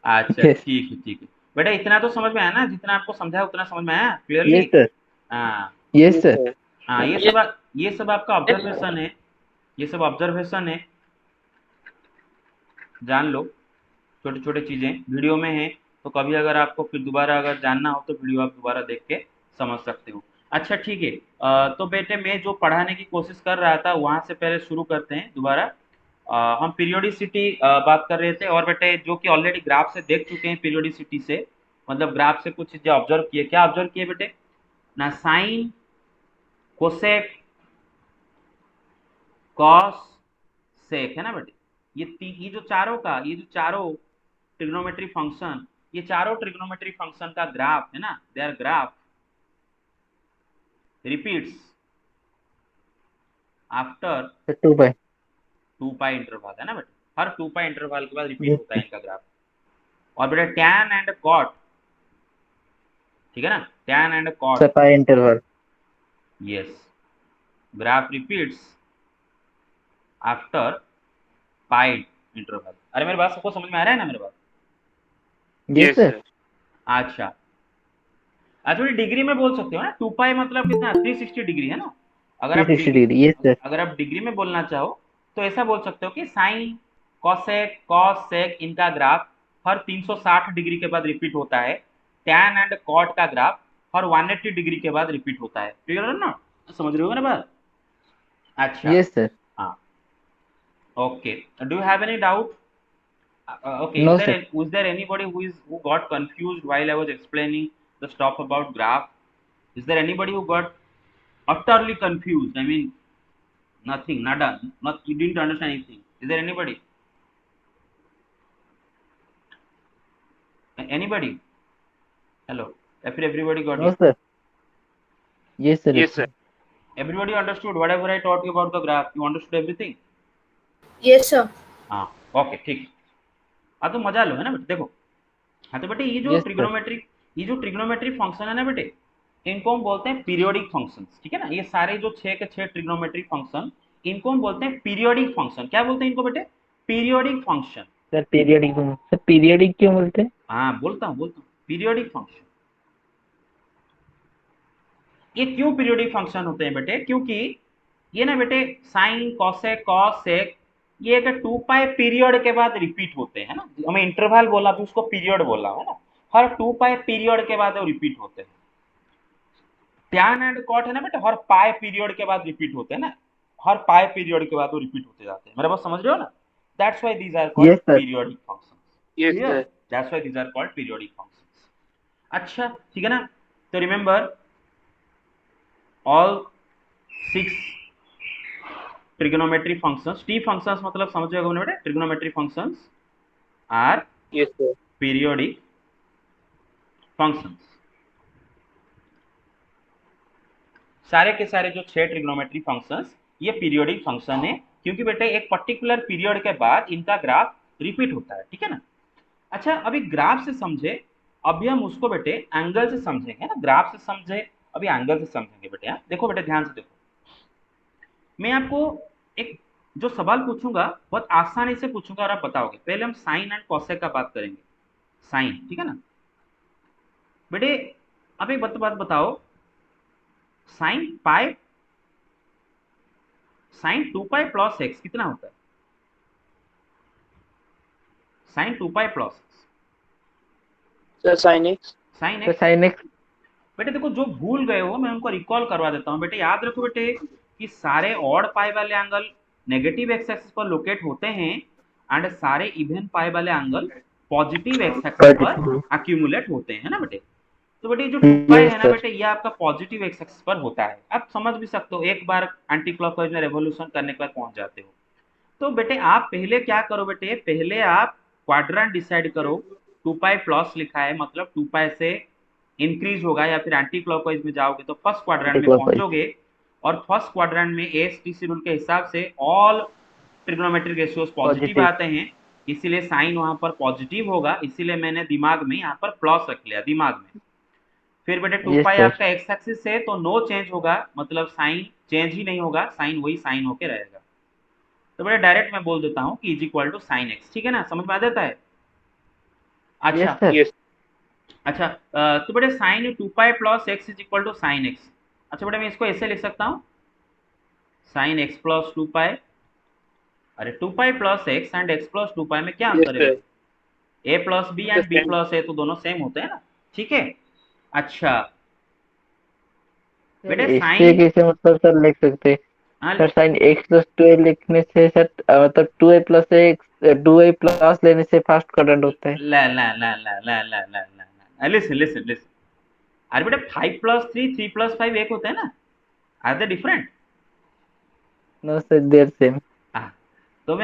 अच्छा
यस।
ठीक है बेटा, इतना तो समझ में आया ना? जितना आपको समझाया उतना समझ में आया क्लियरली?
Yes sir.
हाँ
यस सर।
हाँ,
ये
ये सब आपका ऑब्जर्वेशन है, ये सब ऑब्जर्वेशन है, जान लो। छोटे छोटे चीजें वीडियो में है, तो कभी अगर आपको फिर दोबारा अगर जानना हो तो वीडियो आप दोबारा देख के समझ सकते हो। अच्छा ठीक है, तो बेटे मैं जो पढ़ाने की कोशिश कर रहा था वहां से पहले शुरू करते हैं दोबारा। हम पीरियोडिसिटी बात कर रहे थे, और बेटे जो कि ऑलरेडी ग्राफ से देख चुके हैं पीरियोडिसिटी से, मतलब ग्राफ से कुछ चीजें ऑब्जर्व किए। क्या ऑब्जर्व किए बेटे? ना साइन, कोसेक, कॉस, सेक, है ना बेटे? ये जो चारों ट्रिग्नोमेट्री फंक्शन, ये चारों ट्रिग्नोमेट्री फंक्शन का ग्राफ है ना, there graph repeats after
2 pi.
2 pi interval, है ना बेटे? हर 2 पाई इंटरवल के बाद रिपीट
यस
होता है
सर।
इनका ग्राफ। और बेटा टैन एंड कॉट, ठीक है ना, tan and cot,
sir pi interval.
Yes, graph repeats after pi interval. अरे मेरी बात सबको समझ में आ रहा है ना मेरे बात?
Yes
yes
sir.
सर।
अच्छा, थोड़ी डिग्री में बोल सकते हो ना, 2 पाई मतलब कितना, 360 डिग्री, है ना? अगर आप
360 डिग्री। Yes sir.
अगर आप डिग्री में बोलना चाहो तो ऐसा बोल सकते हो कि साइन, कॉसेक, कॉस, सेक, इनका ग्राफ हर 360 डिग्री के बाद रिपीट होता है। टैन एंड कॉट का ग्राफ हर 180 डिग्री के बाद रिपीट होता है, क्लियर है ना? समझ रहे हो ना बात? अच्छा,
यस सर।
हाँ, okay, do you have any doubt? Okay,
no sir.
is there anybody who got confused while I was explaining the stuff about graph? Is there anybody who got utterly confused? I mean, nothing, nada, not, you didn't understand anything. Is there anybody? Anybody? Hello. Everybody got
no
it.
Sir. Yes sir.
Yes sir.
Everybody understood whatever I taught you about the graph. You understood everything?
Yes, sir.
हाँ, okay ठीक। हाँ तो मजा लो, है ना बेटे? देखो, हाँ तो बेटे
यस सर।
ये जो ट्रिग्नोमेट्री फंक्शन है ना बेटे, इनको हम बोलते हैं पीरियोडिक फंक्शंस, ठीक है ना? ये सारे जो 6 के 6 ट्रिग्नोमेट्री फंक्शन, इनको हम बोलते हैं पीरियोडिक फंक्शन। क्या बोलते हैं इनको बेटे? Periodic function.
Sir periodic sir periodic क्यों बोलते हैं?
हाँ बोलता हूँ पीरियोडिक फंक्शन। ये क्यों पीरियोडिक फंक्शन होते हैं बेटे? क्योंकि ये ना बेटे साइन, कॉसेक, कॉस, सेक, ये एक 2 पाई पीरियड के बाद रिपीट होते हैं ना, हमें इंटरवल बोला भी उसको पीरियड बोला है ना, हर 2 पाई पीरियड के बाद वो रिपीट होते हैं। टैन एंड कॉट है ना बेटा, हर पाई पीरियड के बाद रिपीट होते हैं ना, हर पाई पीरियड के बाद वो रिपीट होते जाते हैं। मेरा बात समझ रहे हो ना? That's why these are called
yes sir.
Periodic functions,
yes
clear?
Sir.
That's why these are called periodic functions. अच्छा ठीक है ना? तो remember all 6 trigonometry functions, t functions मतलब समझ जाओगे ना बेटा, trigonometry functions are
yes sir.
periodic functions। सारे के सारे जो 6 ट्रिग्नोमेट्री फंक्शंस ये पीरियोडिक फंक्शन है, क्योंकि बेटे एक पर्टिकुलर पीरियड के बाद इनका ग्राफ रिपीट होता है, ठीक है ना? अच्छा, अभी ग्राफ से समझे, अभी हम उसको बेटे एंगल से समझेंगे ना। ग्राफ से समझे, अभी एंगल से समझेंगे बेटे। हाँ देखो बेटे, ध्यान से देखो, मैं आपको एक जो सवाल पूछूंगा बहुत आसानी से पूछूंगा और आप बताओगे। पहले हम साइन एंड कॉसेक का बात करेंगे, साइन, ठीक है ना बेटे? अब एक बात बताओ, sine pi, sine 2 pi plus x कितना होता है? Sine 2 pi plus
sir sine x.
Sine
तो
एक्स।
Sine x.
बेटे देखो, जो भूल गए हो मैं उनको रिकॉल करवा देता हूँ। बेटे याद रखो बेटे कि सारे ऑड पाई वाले एंगल नेगेटिव एक्स एक्सिस पर लोकेट होते हैं एंड सारे इवन पाई वाले एंगल पॉजिटिव एक्स एक्सिस पर
पॉजिटिव।
अक्यूमुलेट होते हैं, है ना बेटे। तो बेटे जो 2 पाई
यस
है ना
सर।
बेटे, ये आपका पॉजिटिव एक्स एक्सिस पर होता है। आप समझ भी सकते हो, एक बार एंटी क्लॉकवाइज में रेवोल्यूशन करने के बाद पहुंच जाते हो। तो बेटे आप पहले क्या करो बेटे, पहले आप क्वाड्रेंट डिसाइड करो। 2 पाई प्लस लिखा है मतलब 2 पाई से इंक्रीज होगा या फिर एंटी क्लॉकवाइज में जाओगे तो फर्स्ट क्वाड्रेंट
एंटी
में
क्लॉकवाइज।
पहुंचोगे। और फर्स्ट क्वाड्रेंट में एएसटीसी रूल के हिसाब से all trigonometric ratios positive
positive.
आते हैं, इसीलिए साइन वहां पर पॉजिटिव होगा, इसीलिए मैंने दिमाग में यहाँ पर प्लस रख लिया दिमाग में। फिर बेटे टू
यस
पाई
सर।
आपका एक्स एक्सिस है तो नो चेंज होगा, मतलब साइन चेंज ही नहीं होगा, साइन वही साइन होके रहेगा। तो बेटे डायरेक्ट मैं बोल देता हूँ कि is equal to sine x, ठीक है ना, समझ में आ जाता है।
यस
अच्छा।
सर।
यस
अच्छा, तो बेटे sine 2 pi plus x is equal to sine x. अच्छा बेटे मैं इसको ऐसे लिख सकता हूँ, साइन एक्स प्लस 2 पाई। अरे 2 pi plus x and x plus 2 पाई में क्या
यस
अंतर है
सर।
बेटे? ए प्लस बी
तो
एंड बी
सेम।
प्लस ए तो दोनों सेम होते हैं ना, ठीक है। अच्छा
सर
बेटे
इससे
साइन,
कैसे मतलब सर लिख सकते हैं?
हाँ
sir sine x plus two A लिखने से सर मतलब two A plus x two A plus लेने से फर्स्ट क्वाड्रेंट होता है।
ला ला ला ला ला ला ला ला, लिसन लिसन लिसन। अरे बेटा 5 प्लस 3 3 प्लस 5 एक होता है ना, are they different?
No sir they're same.
हाँ, तो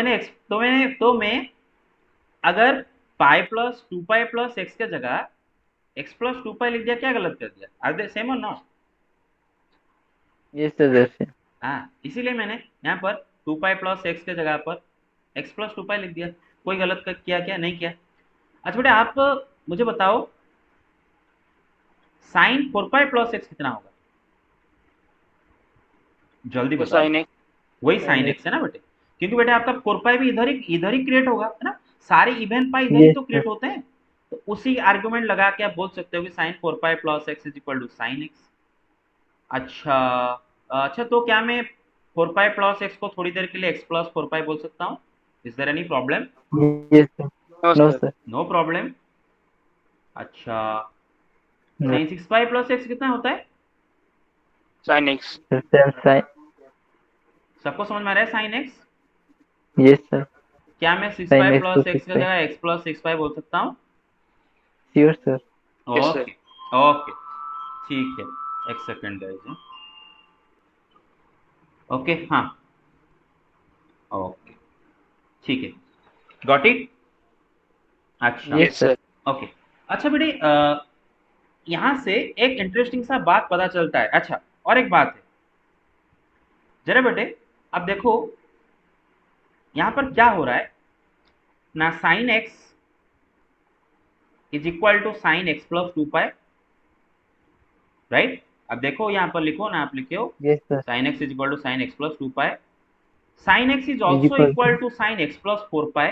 मैं अगर pi plus 2 pi plus x के जगह एक्स प्लस 2 पाई लिख दिया, क्या गलत कर दिया? Are they same or not?
Yes sir they're same.
हाँ, इसीलिए मैंने यहाँ पर 2 पाई प्लस एक्स के जगह पर एक्स प्लस 2 पाई लिख दिया। कोई गलत किया क्या? नहीं किया। अच्छा बेटा आप मुझे बताओ, साइन 4 पाई प्लस एक्स कितना होगा? जल्दी
तो
बता दो।
Sine x.
वही
साइन
साइन
एक्स।
एक्स है ना बेटे, क्योंकि बेटे आपका 4 पाई भी इधर ही क्रिएट होगा, है ना। सारे इवन पाई इधर ही
यस
तो
सर।
क्रिएट होते हैं। तो उसी आर्गुमेंट लगा के आप बोल सकते हो कि sine 4 pi plus x is equal to sine x. अच्छा, अच्छा तो क्या मैं 4 पाई प्लस एक्स को थोड़ी देर के लिए एक्स प्लस 4 पाई बोल सकता हूँ? Is there any problem?
Yes sir.
No
no
sir.
Sir.
No problem. अच्छा, साइन 6 पाई प्लस एक्स कितना होता है?
Sine x.
Sir sine.
सबको समझ में आ रहा है साइन एक्स?
Yes sir.
क्या मैं six
sine
pi
x
plus
plus
x
six
की
है।
जगह एक्स प्लस 6 पाई बोल सकता हूँ?
Sure sir.
Yes sir.
Okay, okay, ठीक है। एक सेकेंड गाइस। ओके, हाँ, ओके, ठीक है, गॉट इट। अच्छा,
yes
yes
sir.
Sir.
Okay. अच्छा बेटे यहाँ से एक इंटरेस्टिंग सा बात पता चलता है। अच्छा, और एक बात है, जरा बेटे अब देखो यहाँ पर क्या हो रहा है ना, sine x is equal to sine x plus 2 pi, right. अब देखो यहाँ पर लिखो ना, आप लिखे हो
yes sir.
Sine x is equal to sine x plus 2 pi. Sine x is
is
also
equal
equal
to.
To sine x plus 4 pi,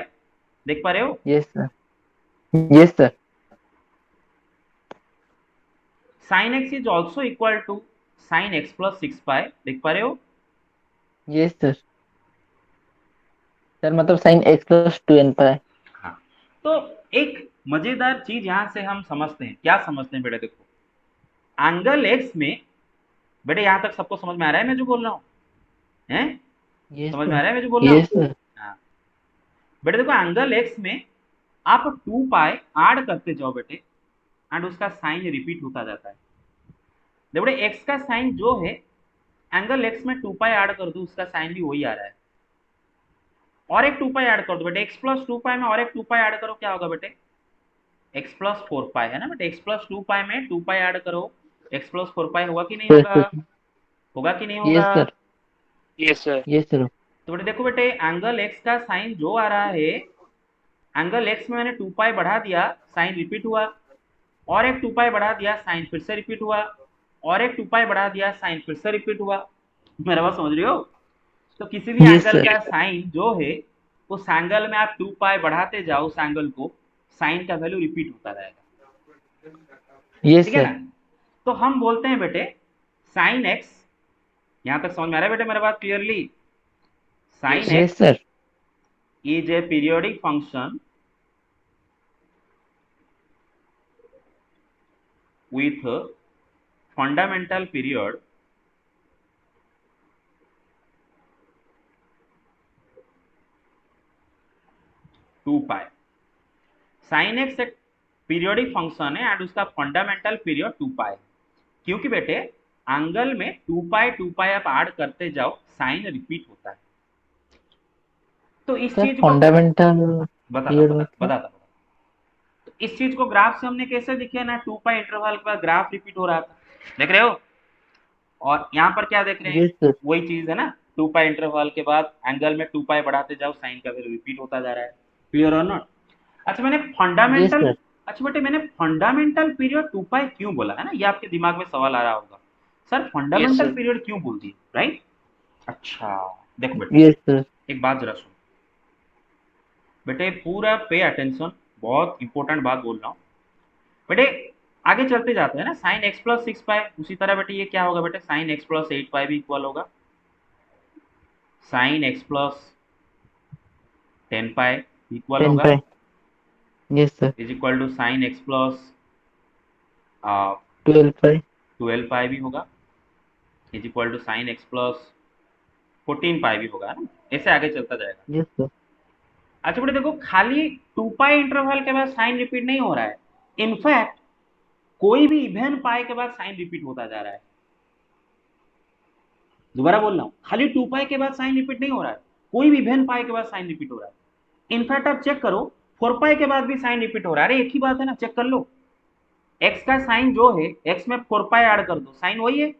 देख पा रहे हो?
Yes sir. Yes sir.
Sine x is also equal to sine x plus 6 pi, देख पा रहे हो?
Yes sir. Sir मतलब sine x plus two n pi.
हाँ, तो एक मजेदार चीज यहां से हम समझते हैं, क्या समझते हैं बेटे? देखो एंगल एक्स में, बेटे यहां तक सबको समझ में आ रहा है मैं जो बोल रहा हूँ? हैं,
यस
समझ में आ
सर।
रहा है मैं जो बोल रहा हूँ?
Yes sir.
हाँ बेटे देखो, एंगल एक्स में आप 2 पाई ऐड करते जाओ बेटे एंड उसका साइन रिपीट होता जाता है। देखो बेटे एक्स का साइन जो है, एंगल एक्स में 2 पाई ऐड कर दो उसका साइन भी वही आ रहा है। और एक 2 पाई ऐड कर दो बेटे, एक्स प्लस 2 पाई में और एक 2 पाई ऐड करो, क्या होगा बेटे? एक्स प्लस 4 पाई, है ना बेटे। एक्स प्लस 2 पाई में 2 पाई ऐड करो, एक्स प्लस 4 पाई होगा कि नहीं
यस
होगा?
सर।
होगा कि नहीं
यस
होगा?
Sir.
Yes sir.
Yes sir.
तो बेटे देखो बेटे, एंगल एक्स का साइन जो आ रहा है, एंगल एक्स में मैंने 2 पाई बढ़ा दिया, साइन रिपीट हुआ। और एक 2 पाई बढ़ा दिया, साइन फिर से रिपीट हुआ। और एक 2 पाई बढ़ा दिया, साइन फिर से रिपीट हुआ। मेरा बात समझ रही हो? तो किसी भी
यस
एंगल
सर।
का साइन जो है, उस एंगल में आप 2 पाई बढ़ाते जाओ उस एंगल को, साइन का वैल्यू रिपीट होता रहेगा,
यस
ठीक है ना।
सर।
तो हम बोलते हैं बेटे साइन एक्स, यहां तक समझ में आ रहा है बेटे मेरा बात clearly? Sine
yes
yes
x
sir.
Is a periodic function with fundamental period two pi. Sine x एक पीरियोडिक फंक्शन है एंड उसका फंडामेंटल पीरियड 2 पाई, क्योंकि बेटे एंगल में 2 पाई आप ऐड करते जाओ साइन रिपीट होता है। तो इस
सर
चीज को
फंडामेंटल
बताता
पीरियड
बताता
मतलब
बताता तो इस चीज को ग्राफ से हमने कैसे दिखे ना, 2 पाई इंटरवल के बाद ग्राफ रिपीट हो रहा था, देख रहे हो। और यहाँ पर क्या देख रहे हैं,
यस सर
वही चीज है ना, 2 पाई इंटरवल के बाद एंगल में 2 पाई बढ़ाते जाओ साइन का वैल्यू रिपीट होता जा रहा है। क्लियर और नॉट? अच्छा मैंने
यस
फंडामेंटल
सर
अच्छा बेटे मैंने फंडामेंटल पीरियड 2 पाई क्यों बोला है ना, ये आपके दिमाग में सवाल आ रहा होगा, sir
yes
fundamental
sir.
Period क्यों बोल दिए, राइट। अच्छा देखो बेटे,
यस सर
एक बात जरा सुनो बेटे, पूरा पे अटेंशन, बहुत इंपॉर्टेंट बात बोल रहा हूँ बेटे। आगे चलते जाते हैं ना, साइन एक्स प्लस 6 पाई, उसी तरह बेटे ये क्या होगा बेटे, साइन एक्स प्लस 8 पाई भी इक्वल होगा sine x plus 10 pi equal
10
होगा,
pi yes sir
is equal to sine x plus
12 pi
12 pi भी होगा, is equal to sine x plus 14 pi भी होगा, है ना। ऐसे आगे चलता जाएगा।
यस सर
अच्छा बेटे देखो, खाली 2 पाई इंटरवल के बाद साइन रिपीट नहीं हो रहा है, इनफैक्ट कोई भी इवन पाई के बाद साइन रिपीट होता जा रहा है। दोबारा बोल रहा हूं, खाली 2 पाई के बाद साइन रिपीट नहीं हो रहा है, कोई भी इवन पाई के बाद साइन रिपीट हो रहा है। इनफैक्ट आप चेक करो, 4 पाई के बाद भी साइन रिपीट हो रहा है। अरे एक ही बात है ना, चेक कर लो, एक्स का साइन जो है, एक्स में 4 पाई ऐड कर दो, साइन वही है,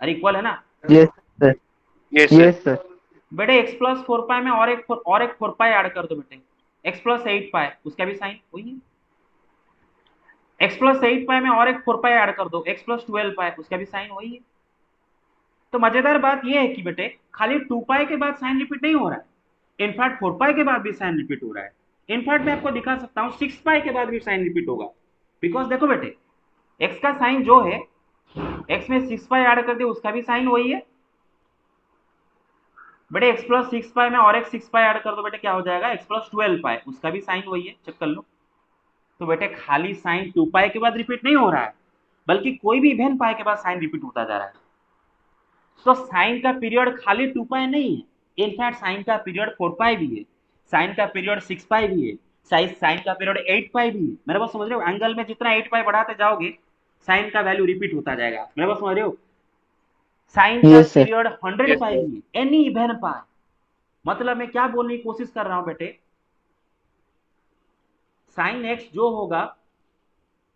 अरे इक्वल है ना।
Yes sir
yes sir.
Yes sir
बेटे एक्स प्लस 4 पाई में और एक 4 पाई ऐड कर दो बेटे, एक्स प्लस 8 पाई, उसका भी साइन वही है। एक्स प्लस 8 पाई में और एक 4 पाई ऐड कर दो, एक्स प्लस 12 पाई, उसका भी साइन वही है। तो मजेदार बात यह है कि बेटे खाली 2 पाई के बाद साइन रिपीट नहीं हो रहा है, इनफैक्ट 4 पाई के बाद भी साइन रिपीट हो रहा है। इनफैक्ट मैं आपको दिखा सकता हूं 6 पाई के बाद भी साइन रिपीट होगा, बिकॉज देखो बेटे एक्स का साइन जो है, एक्स में 6 पाई ऐड कर दे, उसका भी साइन वही है बेटे। एक्स प्लस 6 पाई में और एक 6 पाई ऐड कर दो बेटे, क्या हो जाएगा, एक्स प्लस 12 पाई, उसका भी साइन वही है, चेक कर लो। तो बेटे खाली साइन 2 पाई के बाद रिपीट नहीं हो रहा है, बल्कि कोई भी इवन पाई के बाद साइन रिपीट होता जा रहा है। तो साइन का पीरियड खाली 2 पाई नहीं है, इनफैक्ट साइन का पीरियड 4 पाई भी है, साइन का पीरियड 6 पाई भी है, साइन का पीरियड 8 पाई भी है। मेरे बात समझ रहे हो, एंगल में जितना 8 पाई बढ़ाते जाओगे साइन का वैल्यू रिपीट होता जाएगा। मेरे बात समझ रहे हो, साइन का
यस सर
पीरियड 100 पाई भी है, एनी इवन पाई। मतलब मैं क्या बोलने की कोशिश कर रहा हूं बेटे, साइन एक्स जो होगा,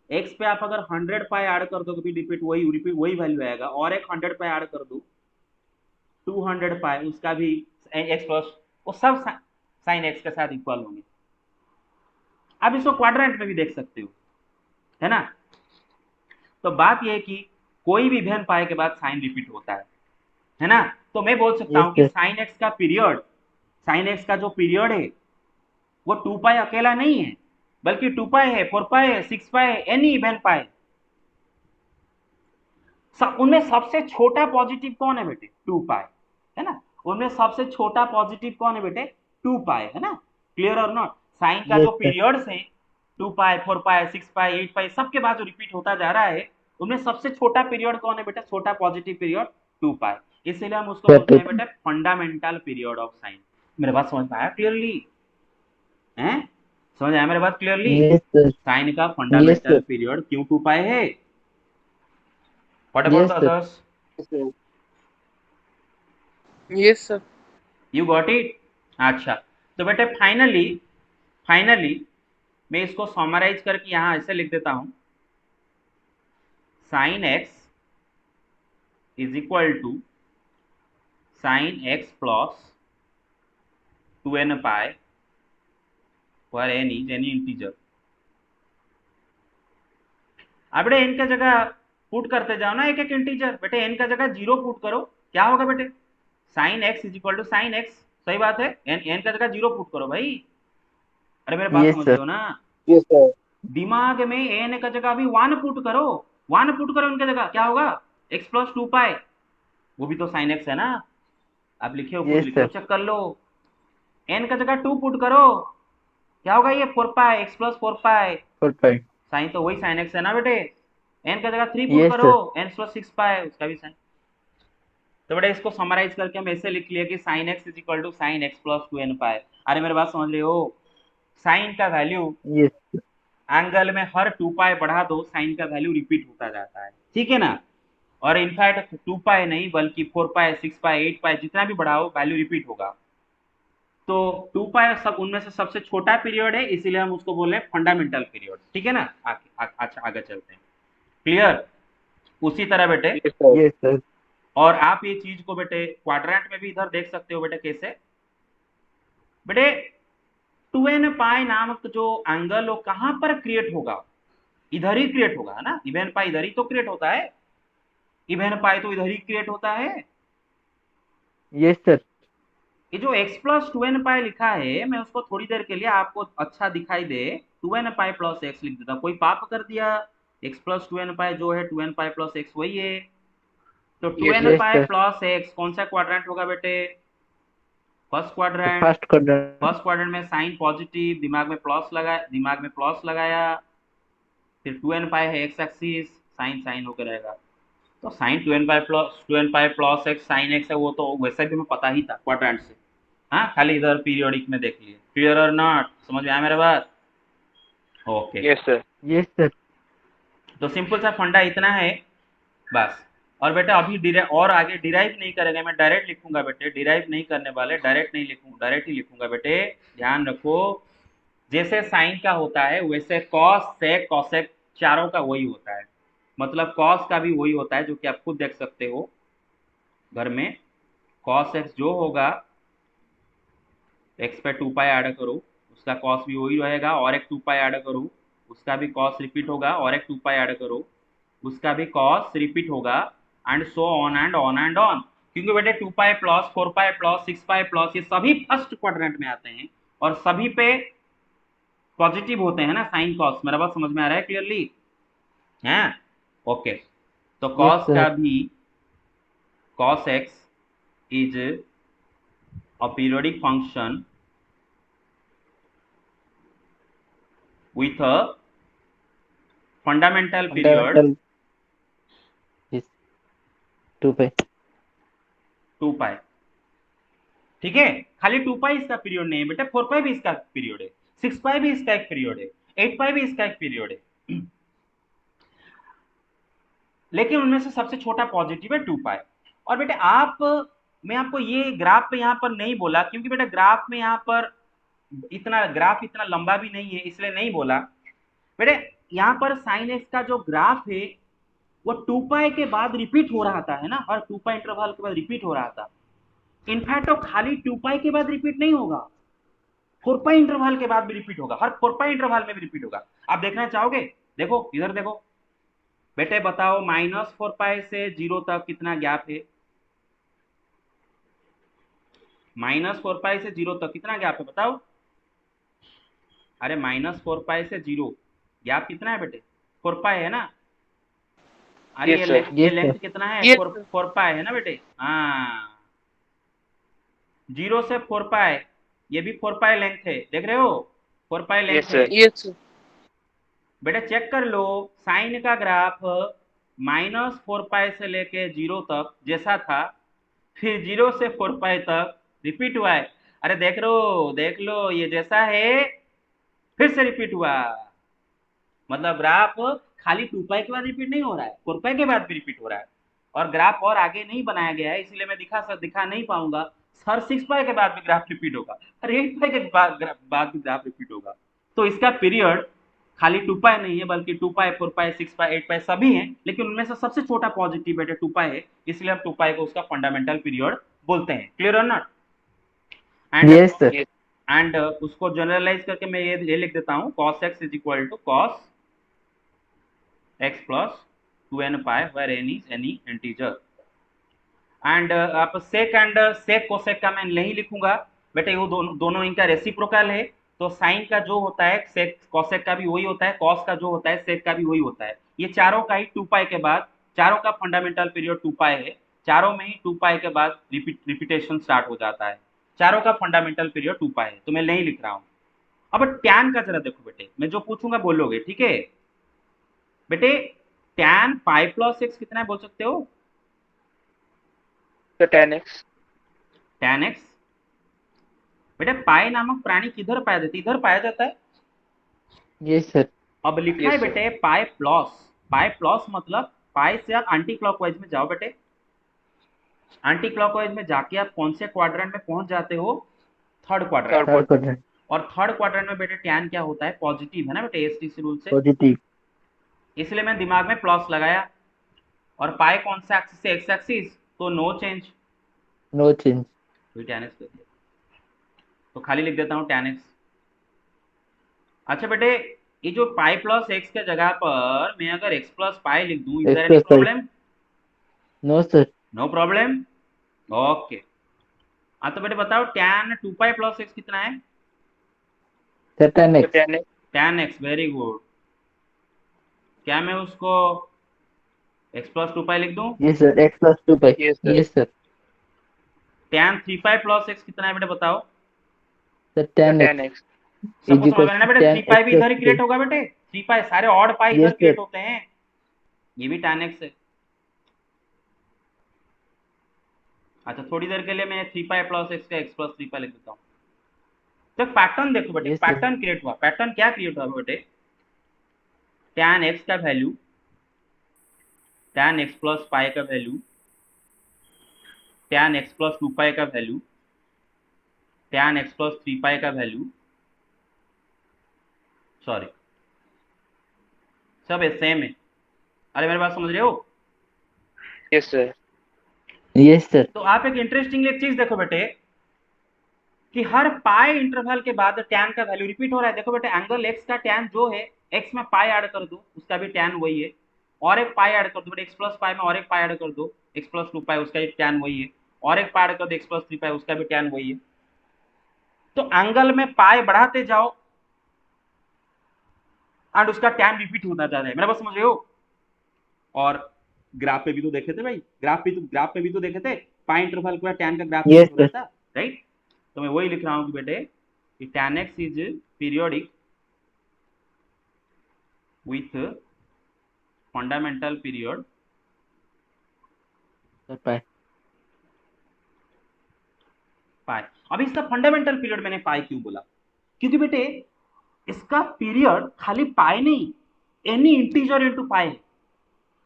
एक्स पे आप अगर 100 पाई ऐड कर दो कभी रिपीट वही वैल्यू आएगा, और एक 100 पाई ऐड कर दो 200 पाई, उसका भी एक्स प्लस, वो सब साइन एक्स के साथ इक्वल होंगे। आप इसको क्वाड्रेंट में भी देख सकते हो, है ना। तो बात यह है कि कोई भी इवन पाई के बाद साइन रिपीट होता है ना। तो मैं बोल सकता
यस
हूं कि
सर
साइन एक्स का पीरियड, साइन एक्स का जो पीरियड है वो 2 पाई अकेला नहीं है, बल्कि 2 पाई है, 4 पाई है, 6 पाई है, एनी इवन पाई। उनमें सबसे छोटा पॉजिटिव कौन है बेटे, 2 पाई, है ना। उनमें सबसे छोटा पॉजिटिव कौन है बेटे, 2 पाई, है ना। क्लियर और नॉट? साइन का
यस
जो
सर
पीरियड्स है 2 पाई, 4 पाई, 6 पाई, 8 पाई, सबके बाद जो रिपीट होता जा रहा है, उनमें सबसे छोटा पीरियड कौन है बेटा, छोटा पॉजिटिव पीरियड 2 पाई। इसीलिए हम उसको बोलते हैं बेटा फंडामेंटल पीरियड ऑफ साइन। मेरे बात समझ में आया क्लियरली, हैं? समझ आया मेरे बात क्लियरली?
यस सर
साइन का
यस
फंडामेंटल
सर
पीरियड क्यों 2 पाई है? What about the
yes sir
others?
Yes sir.
You got it? अच्छा, तो बेटे फाइनली मैं इसको समराइज करके यहां ऐसे लिख देता हूं, sine x is equal to sine x plus 2n pi for n is any integer. अब बेटे n का जगह पुट करते जाओ ना, एक एक इंटीजर। बेटे n का जगह 0 पुट करो, क्या होगा बेटे, sine x is equal to sine x, सही बात है, n का जगह 0 पुट करो भाई। अरे मेरे बात
यस
समझ रहे
सर
हो ना,
यस सर।
दिमाग में n का जगह अभी 1 पुट करो, 1 पुट करो इनके जगह, क्या होगा, x प्लस 2 पाई, वो भी तो साइन एक्स है ना। आप लिखे हो, खुद
यस
लिखे हो,
सर
चेक कर लो। n का जगह 2 पुट करो, क्या होगा, ये 4 पाई, x प्लस 4 पाई,
4 पाई
साइन तो वही साइन एक्स है ना बेटे, n का जगह 3 पुट
यस
करो,
सर।
n + 6 पाई उसका भी साइन। तो बेटा इसको समराइज करके हम ऐसे लिख लिए कि sin x = sin x + 2n पाई। अरे मेरे बात समझ रहे हो, साइन का वैल्यू
यस
एंगल में हर 2 पाई बढ़ा दो, साइन का वैल्यू रिपीट होता जाता है, ठीक है ना। और इनफैक्ट 2 पाई नहीं बल्कि 4 पाई, 6 पाई, 8 पाई जितना भी बढ़ाओ वैल्यू रिपीट होगा। तो 2 पाई सब उनमें से सबसे छोटा पीरियड है, इसीलिए हम उसको बोल रहे हैं फंडामेंटल पीरियड, ठीक है ना। अच्छा आगे चलते हैं। क्लियर। उसी तरह बेटे,
यस सर।
Yes sir.
और आप ये चीज को बेटे क्वाड्रेंट में भी इधर देख सकते हो बेटे। कैसे बेटे, 2n पाई नामक जो एंगल वो कहां पर क्रिएट होगा, इधर ही क्रिएट होगा, है ना। इवन पाई इधर ही तो क्रिएट होता है, इवन पाई तो इधर ही क्रिएट होता है।
Yes sir.
ये जो x + 2n पाई लिखा है, मैं उसको थोड़ी देर के लिए आपको अच्छा दिखाई दे 2n पाई + x लिख देता। कोई पाप कर दिया, x + 2n पाई जो है 2n पाई + x वही है। तो 2n
yes
pi
sir.
+ x कौन सा क्वाड्रेंट होगा बेटे, first quadrant.
First quadrant.
First quadrant में साइन पॉजिटिव, दिमाग में प्लस लगाया, दिमाग में प्लस लगाया, फिर 2n पाई है x एक्सिस, साइन साइन होकर रहेगा। तो साइन 2n पाई + x साइन x है, वो तो वैसे भी हमें पता ही था क्वाड्रेंट से। हाँ, खाली इधर पीरियोडिक में देख लिए। क्लियर और नॉट, समझ में आया मेरा बात। Okay.
Yes sir.
Yes sir.
तो सिंपल सा फंडा इतना है बस। और बेटा अभी और आगे डिराइव नहीं करेंगे, मैं डायरेक्ट लिखूंगा बेटे, डिराइव नहीं करने वाले, डायरेक्ट नहीं लिखूंगा, डायरेक्ट ही लिखूंगा बेटे। ध्यान रखो, जैसे साइन का होता है वैसे कॉस सेक कॉसेक चारों का वही होता है। मतलब कॉस का भी वही होता है, जो कि आप खुद देख सकते हो घर में। कॉस एक्स जो होगा, एक्स पे 2 पाई ऐड करो, उसका कॉस भी वही रहेगा, और एक 2 पाई ऐड करो, उसका भी कॉस रिपीट होगा, और एक 2 पाई ऐड करो, उसका भी कॉस रिपीट होगा, and so on and on and on. क्योंकि बेटे 2 पाई +, 4 पाई +, 6 पाई +, ये सभी फर्स्ट क्वाड्रेंट में आते हैं और सभी पे पॉजिटिव होते हैं ना साइन कॉस। मेरा बात समझ में आ रहा है क्लियरली, है। ओके। तो
यस
कॉस का
सर।
भी, cos x is a periodic function with a fundamental period
fundamental. Yes. 2 पे।
2 पाई। ठीक है, खाली 2 पाई इसका पीरियड नहीं है बेटा, 4 पाई भी इसका पीरियड है, 6 पाई भी इसका एक पीरियड है, 8 पाई भी इसका एक पीरियड है। लेकिन उनमें से सबसे छोटा पॉजिटिव है 2 पाई। और बेटे मैं आपको ये ग्राफ पे यहाँ पर नहीं बोला, क्योंकि बेटा ग्राफ में यहाँ पर ग्राफ इतना लंबा भी नहीं है, इसलिए नहीं बोला बेटे। यहाँ पर साइन एक्स का जो ग्राफ है वो 2 पाई के बाद रिपीट हो रहा था, है ना, और 2 पाई इंटरवल के बाद रिपीट हो रहा था। इनफैक्ट वो खाली 2 पाई के बाद रिपीट नहीं होगा, 4 पाई इंटरवल के बाद भी रिपीट होगा, हर 4 पाई इंटरवल में भी रिपीट होगा। आप देखना चाहोगे, देखो इधर देखो बेटे, बताओ -4 पाई से 0 तक कितना गैप है, -4 पाई से 0 तक कितना गैप है बताओ। अरे -4 पाई से 0 गैप कितना है बेटे, 4 पाई है ना। अरे
यस सर।
ये
यस
लेंथ
सर।
कितना है,
यस
4
सर।
4 पाई है ना बेटे। हाँ, 0 से 4 पाई, ये भी 4 पाई लेंथ है, देख रहे हो, 4 पाई लेंथ
यस
है।
सर। Yes sir.
बेटा चेक कर लो, साइन का ग्राफ -4 पाई से लेके 0 तक जैसा था, फिर 0 से 4 पाई तक रिपीट हुआ है। अरे देख लो ये जैसा है, फिर से रिपीट हुआ। मतलब ग्राफ खाली 2 पाई के बाद रिपीट नहीं हो रहा है, 4 पाई के बाद भी रिपीट हो रहा है। और ग्राफ और आगे नहीं बनाया गया है, इसलिए मैं दिखा नहीं पाऊंगा। हर 6 पाई के बाद भी ग्राफ रिपीट होगा, हर 8 पाई के बाद भी ग्राफ रिपीट होगा। तो इसका पीरियड खाली 2 पाई नहीं है, बल्कि 2 पाई, 4 पाई, 6 पाई, 8 पाई सभी हैं, लेकिन उनमें से सबसे छोटा पॉजिटिव बेटे 2 पाई है, इसलिए हम 2 पाई को उसका फंडामेंटल पीरियड बोलते हैं। क्लियर और not. And
yes sir.
And उसको जनरलाइज करके मैं ये लिख देता हूँ, cos x = cos x + 2n pi where n is any integer। And आप सेक कोसेक का मैं नहीं लिखूंगा बेटे, वो दोनों इनका रेसिप्रोकल है। तो साइन का जो होता है सेक कोसेक का भी वही होता है, कॉस का जो होता है सेक का भी वही होता है। ये चारों का ही 2 पाई के बाद, चारों का फंडामेंटल पीरियड 2 पाई है, चारों में ही 2 पाई के बाद रिपीटेशन स्टार्ट हो जाता है। चारों का फंडामेंटल पीरियड 2 पाई है, तो मैं नहीं लिख रहा हूँ। अब टैन का जरा देखो बेटे, मैं जो पूछूंगा बोलोगे, ठीक है बेटे। tan पाई प्लस एक्स कितना है बोल सकते हो?
Sir tan x।
tan x। बेटा पाई नामक प्राणी किधर पाया जाता है? इधर पाया जाता है।
Yes sir.
अब लिखा है
यस सर।
बेटे पाई प्लस। पाई प्लस मतलब पाई से आप एंटी क्लॉकवाइज में जाओ बेटे। एंटी क्लॉकवाइज में जाके आप कौन से क्वाड्रेंट में पहुंच जाते हो? Third quadrant.
Third
third
quarter.
Quadrant.
और थर्ड क्वाड्रेंट में बेटे टैन क्या होता है? पॉजिटिव है ना बेटे, एसटीसी रूल से।
पॉजिटिव।
इसलिए मैं दिमाग में प्लस लगाया। और पाई कौन सा एक्सिस से? एक्स एक्सिस, तो नो चेंज।
No change.
तो tan x कर दिया, तो खाली लिख देता हूँ tan x। अच्छा बेटे, ये जो पाई प्लस एक्स के जगह पर मैं अगर एक्स प्लस पाई लिख दूं, is there any
x plus
problem?
No sir.
No problem. Okay. हाँ तो बेटे बताओ tan 2 पाई प्लस एक्स कितना है?
Sir tan
sir
x।
tan x।
tan x, very good. क्या मैं उसको x प्लस 2 पाई लिख दूं?
Yes sir, x plus 2 pi.
Yes sir.
Yes sir.
tan 3 pi plus x कितना है बेटे बताओ?
Sir
sir
tan
tan
x
x।
सबको
इज
समझ
इक्वल
में आना
टू
बेटे, 3
tan
पाई
x
भी
प्लस
इधर ही
2
क्रिएट
पाई।
होगा बेटे। 3 पाई सारे ऑड पाई इधर
यस
क्रिएट
सर।
होते हैं। ये भी tan x है। अच्छा थोड़ी देर के लिए मैं 3 पाई प्लस एक्स का x प्लस 3 पाई लिख देता हूँ। तो पैटर्न देखो बेटे,
यस सर।
पैटर्न क्रिएट हुआ। पैटर्न क्या क्रिएट हुआ बेटे? tan x का value, tan x plus pi का वैल्यू, tan x प्लस 2 पाई का वैल्यू, tan x प्लस 3 पाई का वैल्यू, सॉरी सब सेम है। अरे मेरे बात समझ रहे हो?
Yes sir.
Yes sir.
तो आप एक इंटरेस्टिंग एक चीज देखो बेटे, कि हर पाई इंटरवल के बाद tan का वैल्यू रिपीट हो रहा है। देखो बेटे एंगल x का tan जो है, x में पाई ऐड कर दो उसका भी tan वही है। और एक पाई ऐड कर दो बेटे, x प्लस पाई में और एक पाई ऐड कर दो, x प्लस 2 पाई उसका भी tan वही है। और एक पाई ऐड कर दो x प्लस 3 पाई उसका भी tan वही है। तो एंगल में पाई बढ़ाते जाओ एंड उसका tan रिपीट होता जा रहा है। मेरा बात समझ रहे हो? और ग्राफ पे भी तो देखे थे भाई, ग्राफ पे भी तो देखे थे, पाई इंटरवल के बाद tan का ग्राफ
यस
रिपीट हो रहा
सर।
था, राइट? तो मैं वही लिख रहा हूँ कि बेटे कि tan x is periodic with fundamental period
sir pi.
Pi. अब इसका फंडामेंटल पीरियड मैंने पाई क्यों बोला? क्योंकि बेटे इसका पीरियड खाली पाई नहीं, एनी इंटीजर इनटू पाई है।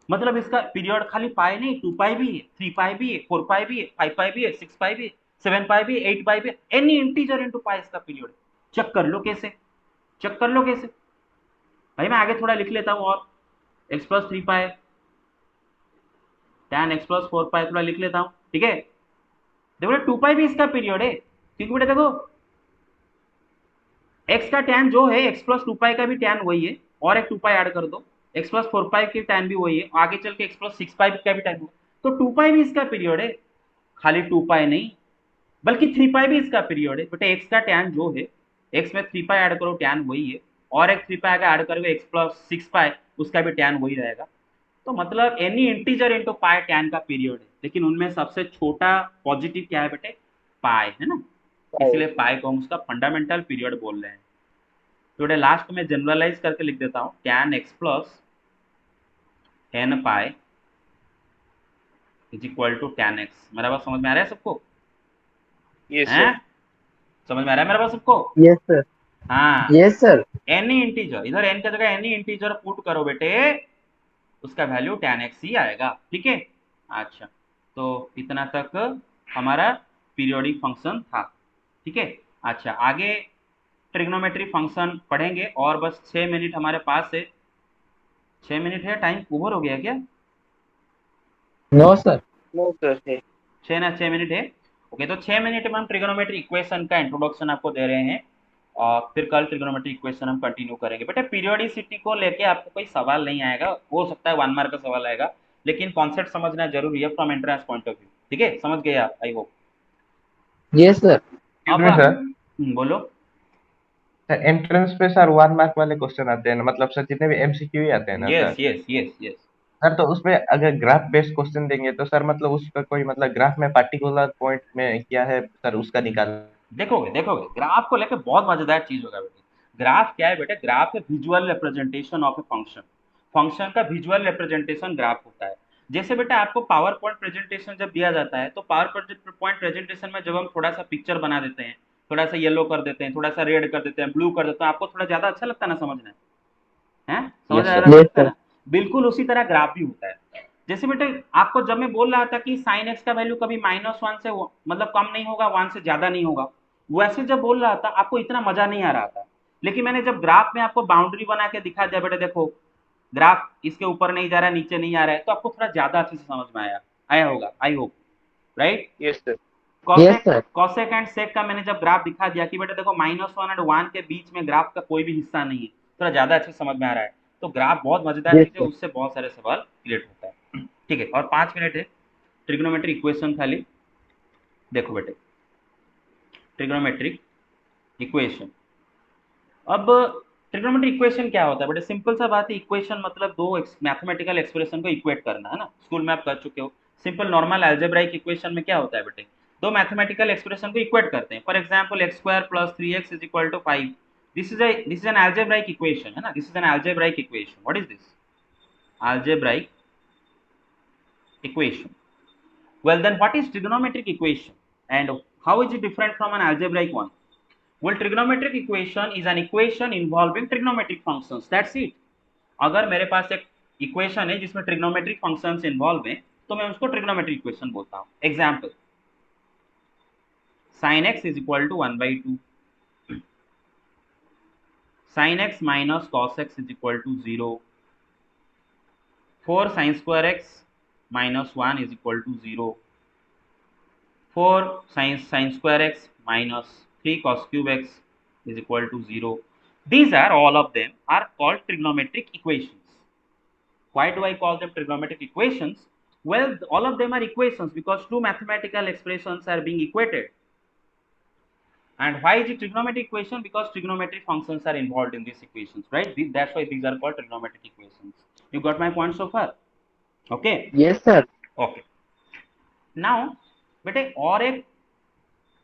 मतलब इसका पीरियड खाली पाई नहीं, 2 पाई भी है, 3 पाई भी है, 4 पाई भी है, 5 पाई भी है, 6 पाई भी है, 7 पाई भी है, 8 पाई भी है, एनी इंटीजर इनटू पाई इसका पीरियड। चेक कर लो कैसे, चेक कर लो कैसे भाई। मैं आगे थोड़ा लिख लेता हूँ और x प्लस 3 पाई tan x प्लस 4 पाई थोड़ा लिख लेता हूँ, ठीक है? देखो 2 पाई भी इसका पीरियड है, क्योंकि बेटा देखो x का tan जो है x प्लस 2 पाई का भी tan वही है। और एक 2 पाई ऐड कर दो, x प्लस 4 पाई की tan भी वही है, आगे चल के x प्लस 6 पाई का भी tan होगा। तो 2 पाई भी इसका पीरियड है, खाली 2 पाई नहीं बल्कि 3 पाई भी इसका पीरियड है। बेटा x का tan जो है, x में 3 पाई ऐड करो tan वही है, और एक 3 पाई का ऐड करोगे x प्लस 6 पाई उसका भी tan वही रहेगा। तो मतलब एनी इंटीजर इनटू पाई tan का पीरियड है, लेकिन उनमें सबसे छोटा पॉजिटिव क्या है बेटे? पाई है ना, इसलिए पाई को हम उसका फंडामेंटल पीरियड बोल रहे हैं। तो बेटे लास्ट में जनरलाइज करके लिख देता हूँ tan x plus n pi is equal to tan x। मेरा बात समझ में आ रहा है सबको?
यस
हैं?
सर।
समझ में आ रहा है मेरा बात सबको?
Yes sir.
हाँ।
Yes sir.
एनी इंटीजर, इधर n की जगह एनी इंटीजर पुट करो बेटे, उसका वैल्यू tan x ही आएगा, ठीक है? अच्छा तो इतना तक हमारा पीरियोडिक फंक्शन था, ठीक है? अच्छा आगे ट्रिग्नोमेट्री फंक्शन पढ़ेंगे, और बस 6 मिनट हमारे पास है। 6 मिनट है, टाइम ओवर हो गया क्या?
No sir.
नो सर है।
6 मिनट है। ओके, तो 6 मिनट में हम ट्रिग्नोमेट्री इक्वेशन का इंट्रोडक्शन आपको दे रहे हैं, और फिर कल ट्रिग्नोमेट्री इक्वेशन हम कंटिन्यू करेंगे। बेटा पीरियोडिसिटी को लेके आपको कोई सवाल नहीं आएगा, हो सकता है 1 मार्क का सवाल आएगा, लेकिन कॉन्सेप्ट समझना जरूरी है from entrance point of view, ठीक है? समझ गए आप, आई होप।
Yes sir.
अब
में सर
बोलो।
एंट्रेंस पे सर 1 मार्क वाले क्वेश्चन आते हैं ना, मतलब सर जितने भी एमसीक्यू ही आते हैं ना
yes
sir.
Yes yes yes.
Sir तो उसमें अगर ग्राफ बेस्ड क्वेश्चन देंगे तो सर मतलब उस पर कोई मतलब ग्राफ में पार्टिकुलर पॉइंट में क्या है सर उसका निकाल।
देखोगे देखोगे ग्राफ को लेकर बहुत मजेदार चीज होगा बेटे। ग्राफ क्या है बेटे? ग्राफ है visual representation of a function. Function का विजुअल रिप्रेजेंटेशन ग्राफ होता है। जैसे बेटा आपको पावर पॉइंट प्रेजेंटेशन जब दिया जाता है तो पावर पॉइंट प्रेजेंटेशन में जब हम थोड़ा सा पिक्चर बना देते हैं, थोड़ा सा येलो कर देते हैं, थोड़ा सा रेड कर देते हैं, ब्लू कर देते हैं, आपको थोड़ा ज्यादा अच्छा लगता है ना समझना है, समझ
यस
ज्यादा
सर।
यस
लगता है
सर।
ना। बिल्कुल उसी तरह ग्राफ भी होता है। जैसे बेटे आपको जब मैं बोल रहा था कि साइन एक्स का वैल्यू कभी -1 से मतलब कम नहीं होगा, 1 से ज्यादा नहीं होगा, वैसे जब बोल रहा था आपको इतना मजा नहीं आ रहा था। लेकिन मैंने जब ग्राफ में आपको बाउंड्री बना के दिखा दिया बेटे देखो ग्राफ इसके ऊपर नहीं जा रहा है, नीचे नहीं आ रहा है, तो आपको थोड़ा ज्यादा अच्छे से समझ में आया आया होगा, I hope, right.
Yes sir.
Yes sir.
Cosec and sec का मैंने जब ग्राफ दिखा दिया कि बेटा देखो -1 और 1 के बीच में ग्राफ का कोई भी हिस्सा नहीं है, थोड़ा ज्यादा अच्छे से समझ में आ रहा है। तो ग्राफ बहुत मजेदार
यस
चीज है,
सर।
उससे बहुत सारे सवाल क्रिएट होता है। ठीक है, और 5 मिनट है ट्रिग्नोमेट्रिक इक्वेशन खाली। देखो बेटे ट्रिग्नोमेट्रिक इक्वेशन, अब ट्रिग्नोमेट्रिक इक्वेशन क्या होता है बेटे, सिंपल सा बात है, इक्वेशन मतलब दो मैथमेटिकल एक्सप्रेशन को इक्वेट करना है ना, स्कूल में आप कर चुके हो। सिंपल नॉर्मल अलजेब्राइक इक्वेशन में क्या होता है बेटे, दो मैथमेटिकल एक्सप्रेशन को इक्वेट करते हैं। For example x² + 3x = 5, this is an algebraic equation है ना, this is an algebraic equation. What is this algebraic equation? Well, then what is trigonometric equation and how is it different from an algebraic one? Well, trigonometric equation is an equation involving trigonometric functions. That's it. अगर मेरे पास एक equation है जिसमें trigonometric functions involve हैं तो मैं उसको trigonometric equation बोलता हूँ। Example sin x is equal to 1/2, sin x minus cos x is equal to 0, 4 sin square x minus 1 is equal to 0, 4 sin square x minus 3 cos cube x is equal to 0. These are all of them are called trigonometric equations. Why do I call them trigonometric equations? Well, all of them are equations because two mathematical expressions are being equated. And why is it trigonometric equation? Because trigonometric functions are involved in these equations, right? That's why these are called trigonometric equations. You got my point so far? Okay.
Yes sir.
Okay. Now, बेटे और एक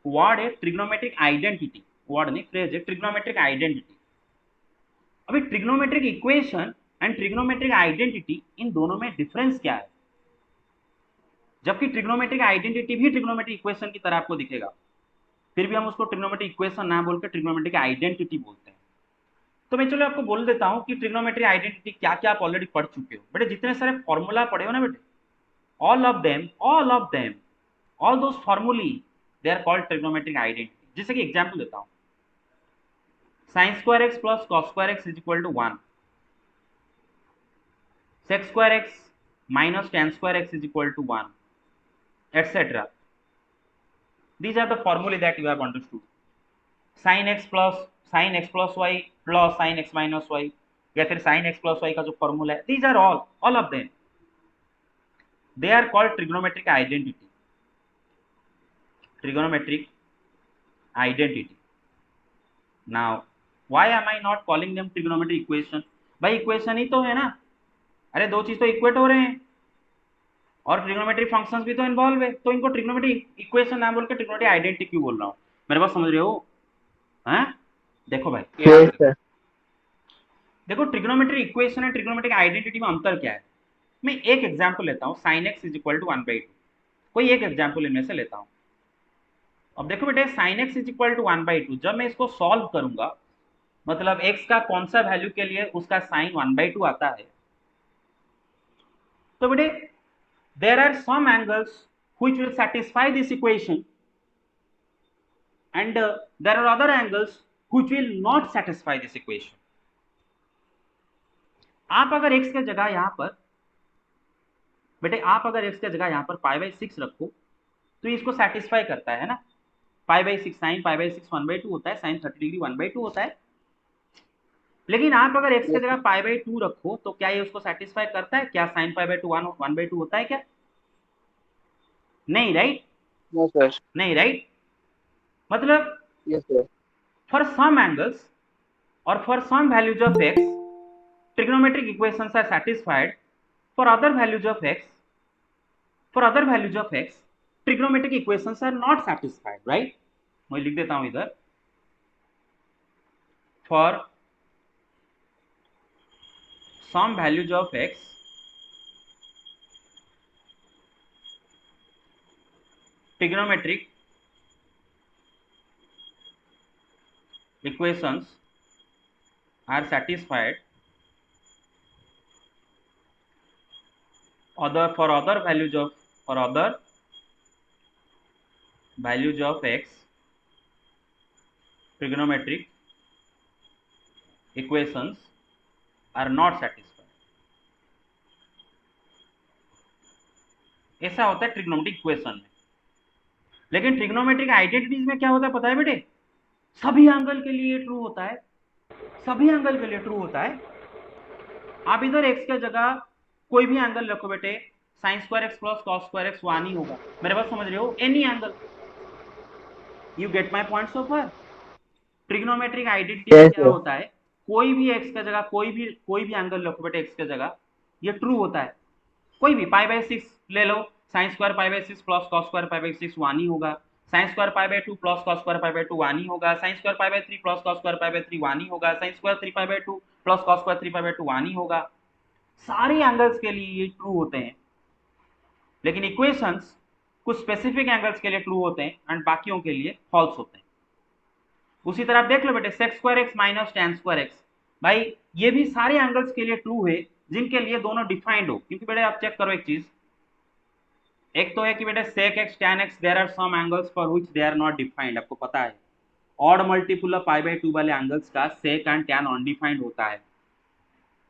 word है trigonometric identity, word नहीं phrase है trigonometric identity. अभी trigonometric equation and trigonometric identity in दोनों में difference क्या है, जबकि ट्रिग्नोमेट्रिक आइडेंटिटी भी ट्रिग्नोमेट्रिक इक्वेशन की तरह आपको दिखेगा, फिर भी हम उसको ट्रिग्नोमेट्रिक इक्वेशन ना बोलकर ट्रिग्नोमेट्रिक आइडेंटिटी बोलते हैं। तो मैं चलो आपको बोल देता हूं कि ट्रिग्नोमेट्रिक आइडेंटिटी क्या क्या आप ऑलरेडी पढ़ चुके हो बेटे, जितने सारे फॉर्मूला पढ़े हो ना बेटे, all of them all those formulae they are called trigonometric identity। जैसे कि एग्जांपल देता हूं, sin square x plus cos square x is equal to 1, sec square x minus tan square x is equal to 1, etc. These are the formulae that you have understood। sin x plus y plus sin x minus y या फिर sin x plus y का जो formula है, these are all of them they are called trigonometric identity। trigonometric identity। Now, why am I not calling them trigonometric equation? भाई equation ही तो है ना, अरे दो चीज तो इक्वेट हो रहे हैं और ट्रिग्नोमेट्रिक फंक्शंस भी तो इन्वॉल्व है, तो इनको ट्रिग्नोमेट्रिक इक्वेशन ना बोल के ट्रिग्नोमेट्रिक आइडेंटिटी क्यों बोल रहा हूँ, मेरे बात समझ रहे हो? हैं देखो भाई
यस सर।
देखो ट्रिग्नोमेट्रिक इक्वेशन और ट्रिग्नोमेट्रिक आइडेंटिटी में अंतर क्या है। मैं एक एग्जांपल लेता हूँ, sin x = 1/2, कोई एक एग्जांपल इनमें से लेता हूँ। अब देखो बेटे sin x = 1/2, जब मैं इसको सॉल्व करूंगा मतलब x का कौन सा वैल्यू के लिए उसका साइन 1/2 आता है, तो बेटे there are some angles which will satisfy this equation and there are other angles which will not satisfy this equation। आप अगर x के जगह यहां पर बेटे आप अगर x के जगह यहां पर π/6 रखो तो इसको सेटिस्फाई करता है ना, π/6 sin π/6 1/2 होता है, sin 30 डिग्री 1/2 होता है। लेकिन आप अगर x की जगह π/2 रखो तो क्या ये उसको सेटिस्फाई करता है क्या, sin π/2 1/2 होता है क्या? नहीं, राइट?
No sir.
नहीं, राइट? मतलब
yes sir.
For some angles और for some values of x trigonometric equations are satisfied, for other values of x trigonometric equations are not satisfied, right? मैं लिख देता हूं इधर, for some values of x trigonometric equations are satisfied for other values of x trigonometric equations are not satisfied. ऐसा होता है trigonometric equation में। लेकिन ट्रिग्नोमेट्रिक आइडेंटिटीज में क्या होता है पता है बेटे? सभी एंगल के लिए ट्रू होता है, सभी एंगल के लिए ट्रू होता है। आप इधर x के जगह कोई भी एंगल रखो बेटे, sin square x plus cos square x one ही होगा। मेरे बात समझ रहे हो? Any angle. You get my point so far? Trigonometric identity
Yes,
क्या
sir.
होता है? कोई भी x के जगह कोई भी एंगल रखो बेटे x के जगह, ये ट्रू होता है। कोई भी π/6 ले लो, sin square π/6 plus cos square π/6 one ही होगा, sin square π/2 plus cos square π/2 one ही होगा, sin square π/3 plus cos square π/3 one ही होगा, sin square 3π/2 plus cos square 3π/2 one ही होगा। सारे एंगल्स के लिए ये ट्रू होते हैं। लेकिन इक्वेशंस कुछ स्पेसिफिक एंगल्स के लिए ट्रू होते हैं एंड बाकियों के लिए फॉल्स होते हैं। उसी तरह आप देख लो बेटे sec square x minus tan square x, भाई ये भी सारे एंगल्स के लिए ट्रू है जिनके लिए दोनों डिफाइंड हो। क्योंकि बेटे आप चेक करो एक चीज, एक तो है कि बेटे sec x tan x there are some angles for which they are not defined. आपको पता है ऑड मल्टीपल ऑफ π/2 वाले एंगल्स का sec एंड tan अनडिफाइंड होता है,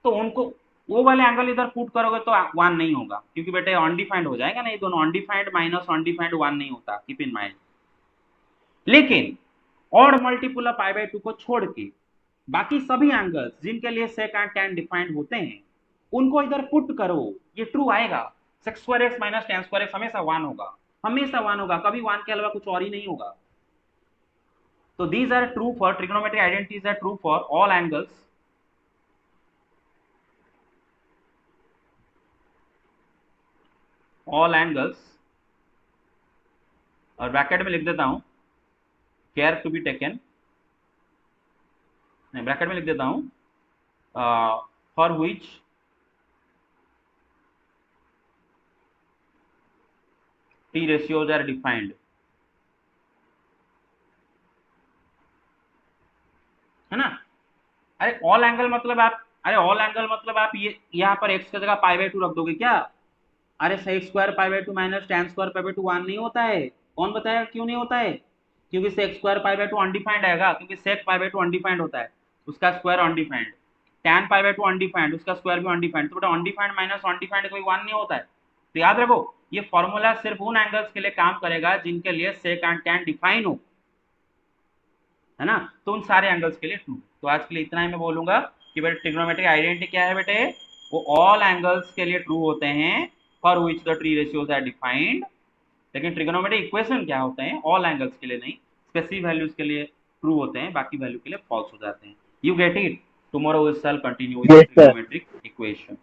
तो उनको वो वाले एंगल इधर पुट करोगे तो वन नहीं होगा, क्योंकि बेटे अनडिफाइंड हो जाएगा ना, ये दोनों अनडिफाइंड माइनस अनडिफाइंड वन नहीं होता, कीप इन माइंड। लेकिन ऑड मल्टीपल ऑफ π/2 को छोड़ के बाकी सभी एंगल्स जिनके लिए sec एंड tan डिफाइंड होते हैं उनको इधर पुट करो, ये ट्रू आएगा। sec square x minus tan square x हमेशा वन होगा, हमेशा वन होगा, कभी वन के अलावा कुछ और ही नहीं होगा। तो these are true for trigonometric identities are true for all angles और ब्रैकेट में लिख देता हूं care to be taken, bracket में लिख देता हूं for which T ratios are defined, है ना। अरे ऑल एंगल मतलब आप ये यहाँ पर x की जगह π/2 रख दोगे क्या? अरे sec square π/2 minus tan square π/2 one नहीं होता है। कौन बताया क्यों नहीं होता है? क्योंकि sec स्क्वायर π/2 अनडिफाइंड आएगा, क्योंकि sec π/2 अनडिफाइंड होता है, उसका स्क्वायर अनडिफाइंड, tan π/2 अनडिफाइंड, उसका स्क्वायर भी अनडिफाइंड, तो बेटा अनडिफाइंड माइनस अनडिफाइंड कोई वन नहीं होता है। तो याद रखो ये फॉर्मूला सिर्फ उन एंगल्स के लिए काम करेगा जिनके लिए sec एंड tan डिफाइन हो, है ना। तो उन सारे एंगल्स के लिए ट्रू। तो आज के लिए इतना ही मैं बोलूंगा कि बेटे ट्रिग्नोमेट्रिक आइडेंटिटी क्या है बेटे? वो ऑल एंगल्स के लिए ट्रू होते हैं for which the trig ratios are defined. लेकिन ट्रिग्नोमेट्रिक इक्वेशन क्या होते हैं? ऑल एंगल्स के लिए नहीं, स्पेसिफिक वैल्यूज के लिए ट्रू होते हैं, बाकी वैल्यू के लिए फॉल्स हो जाते हैं। You get it? Tomorrow we shall continue with
Yes, sir.
Trigonometric equation.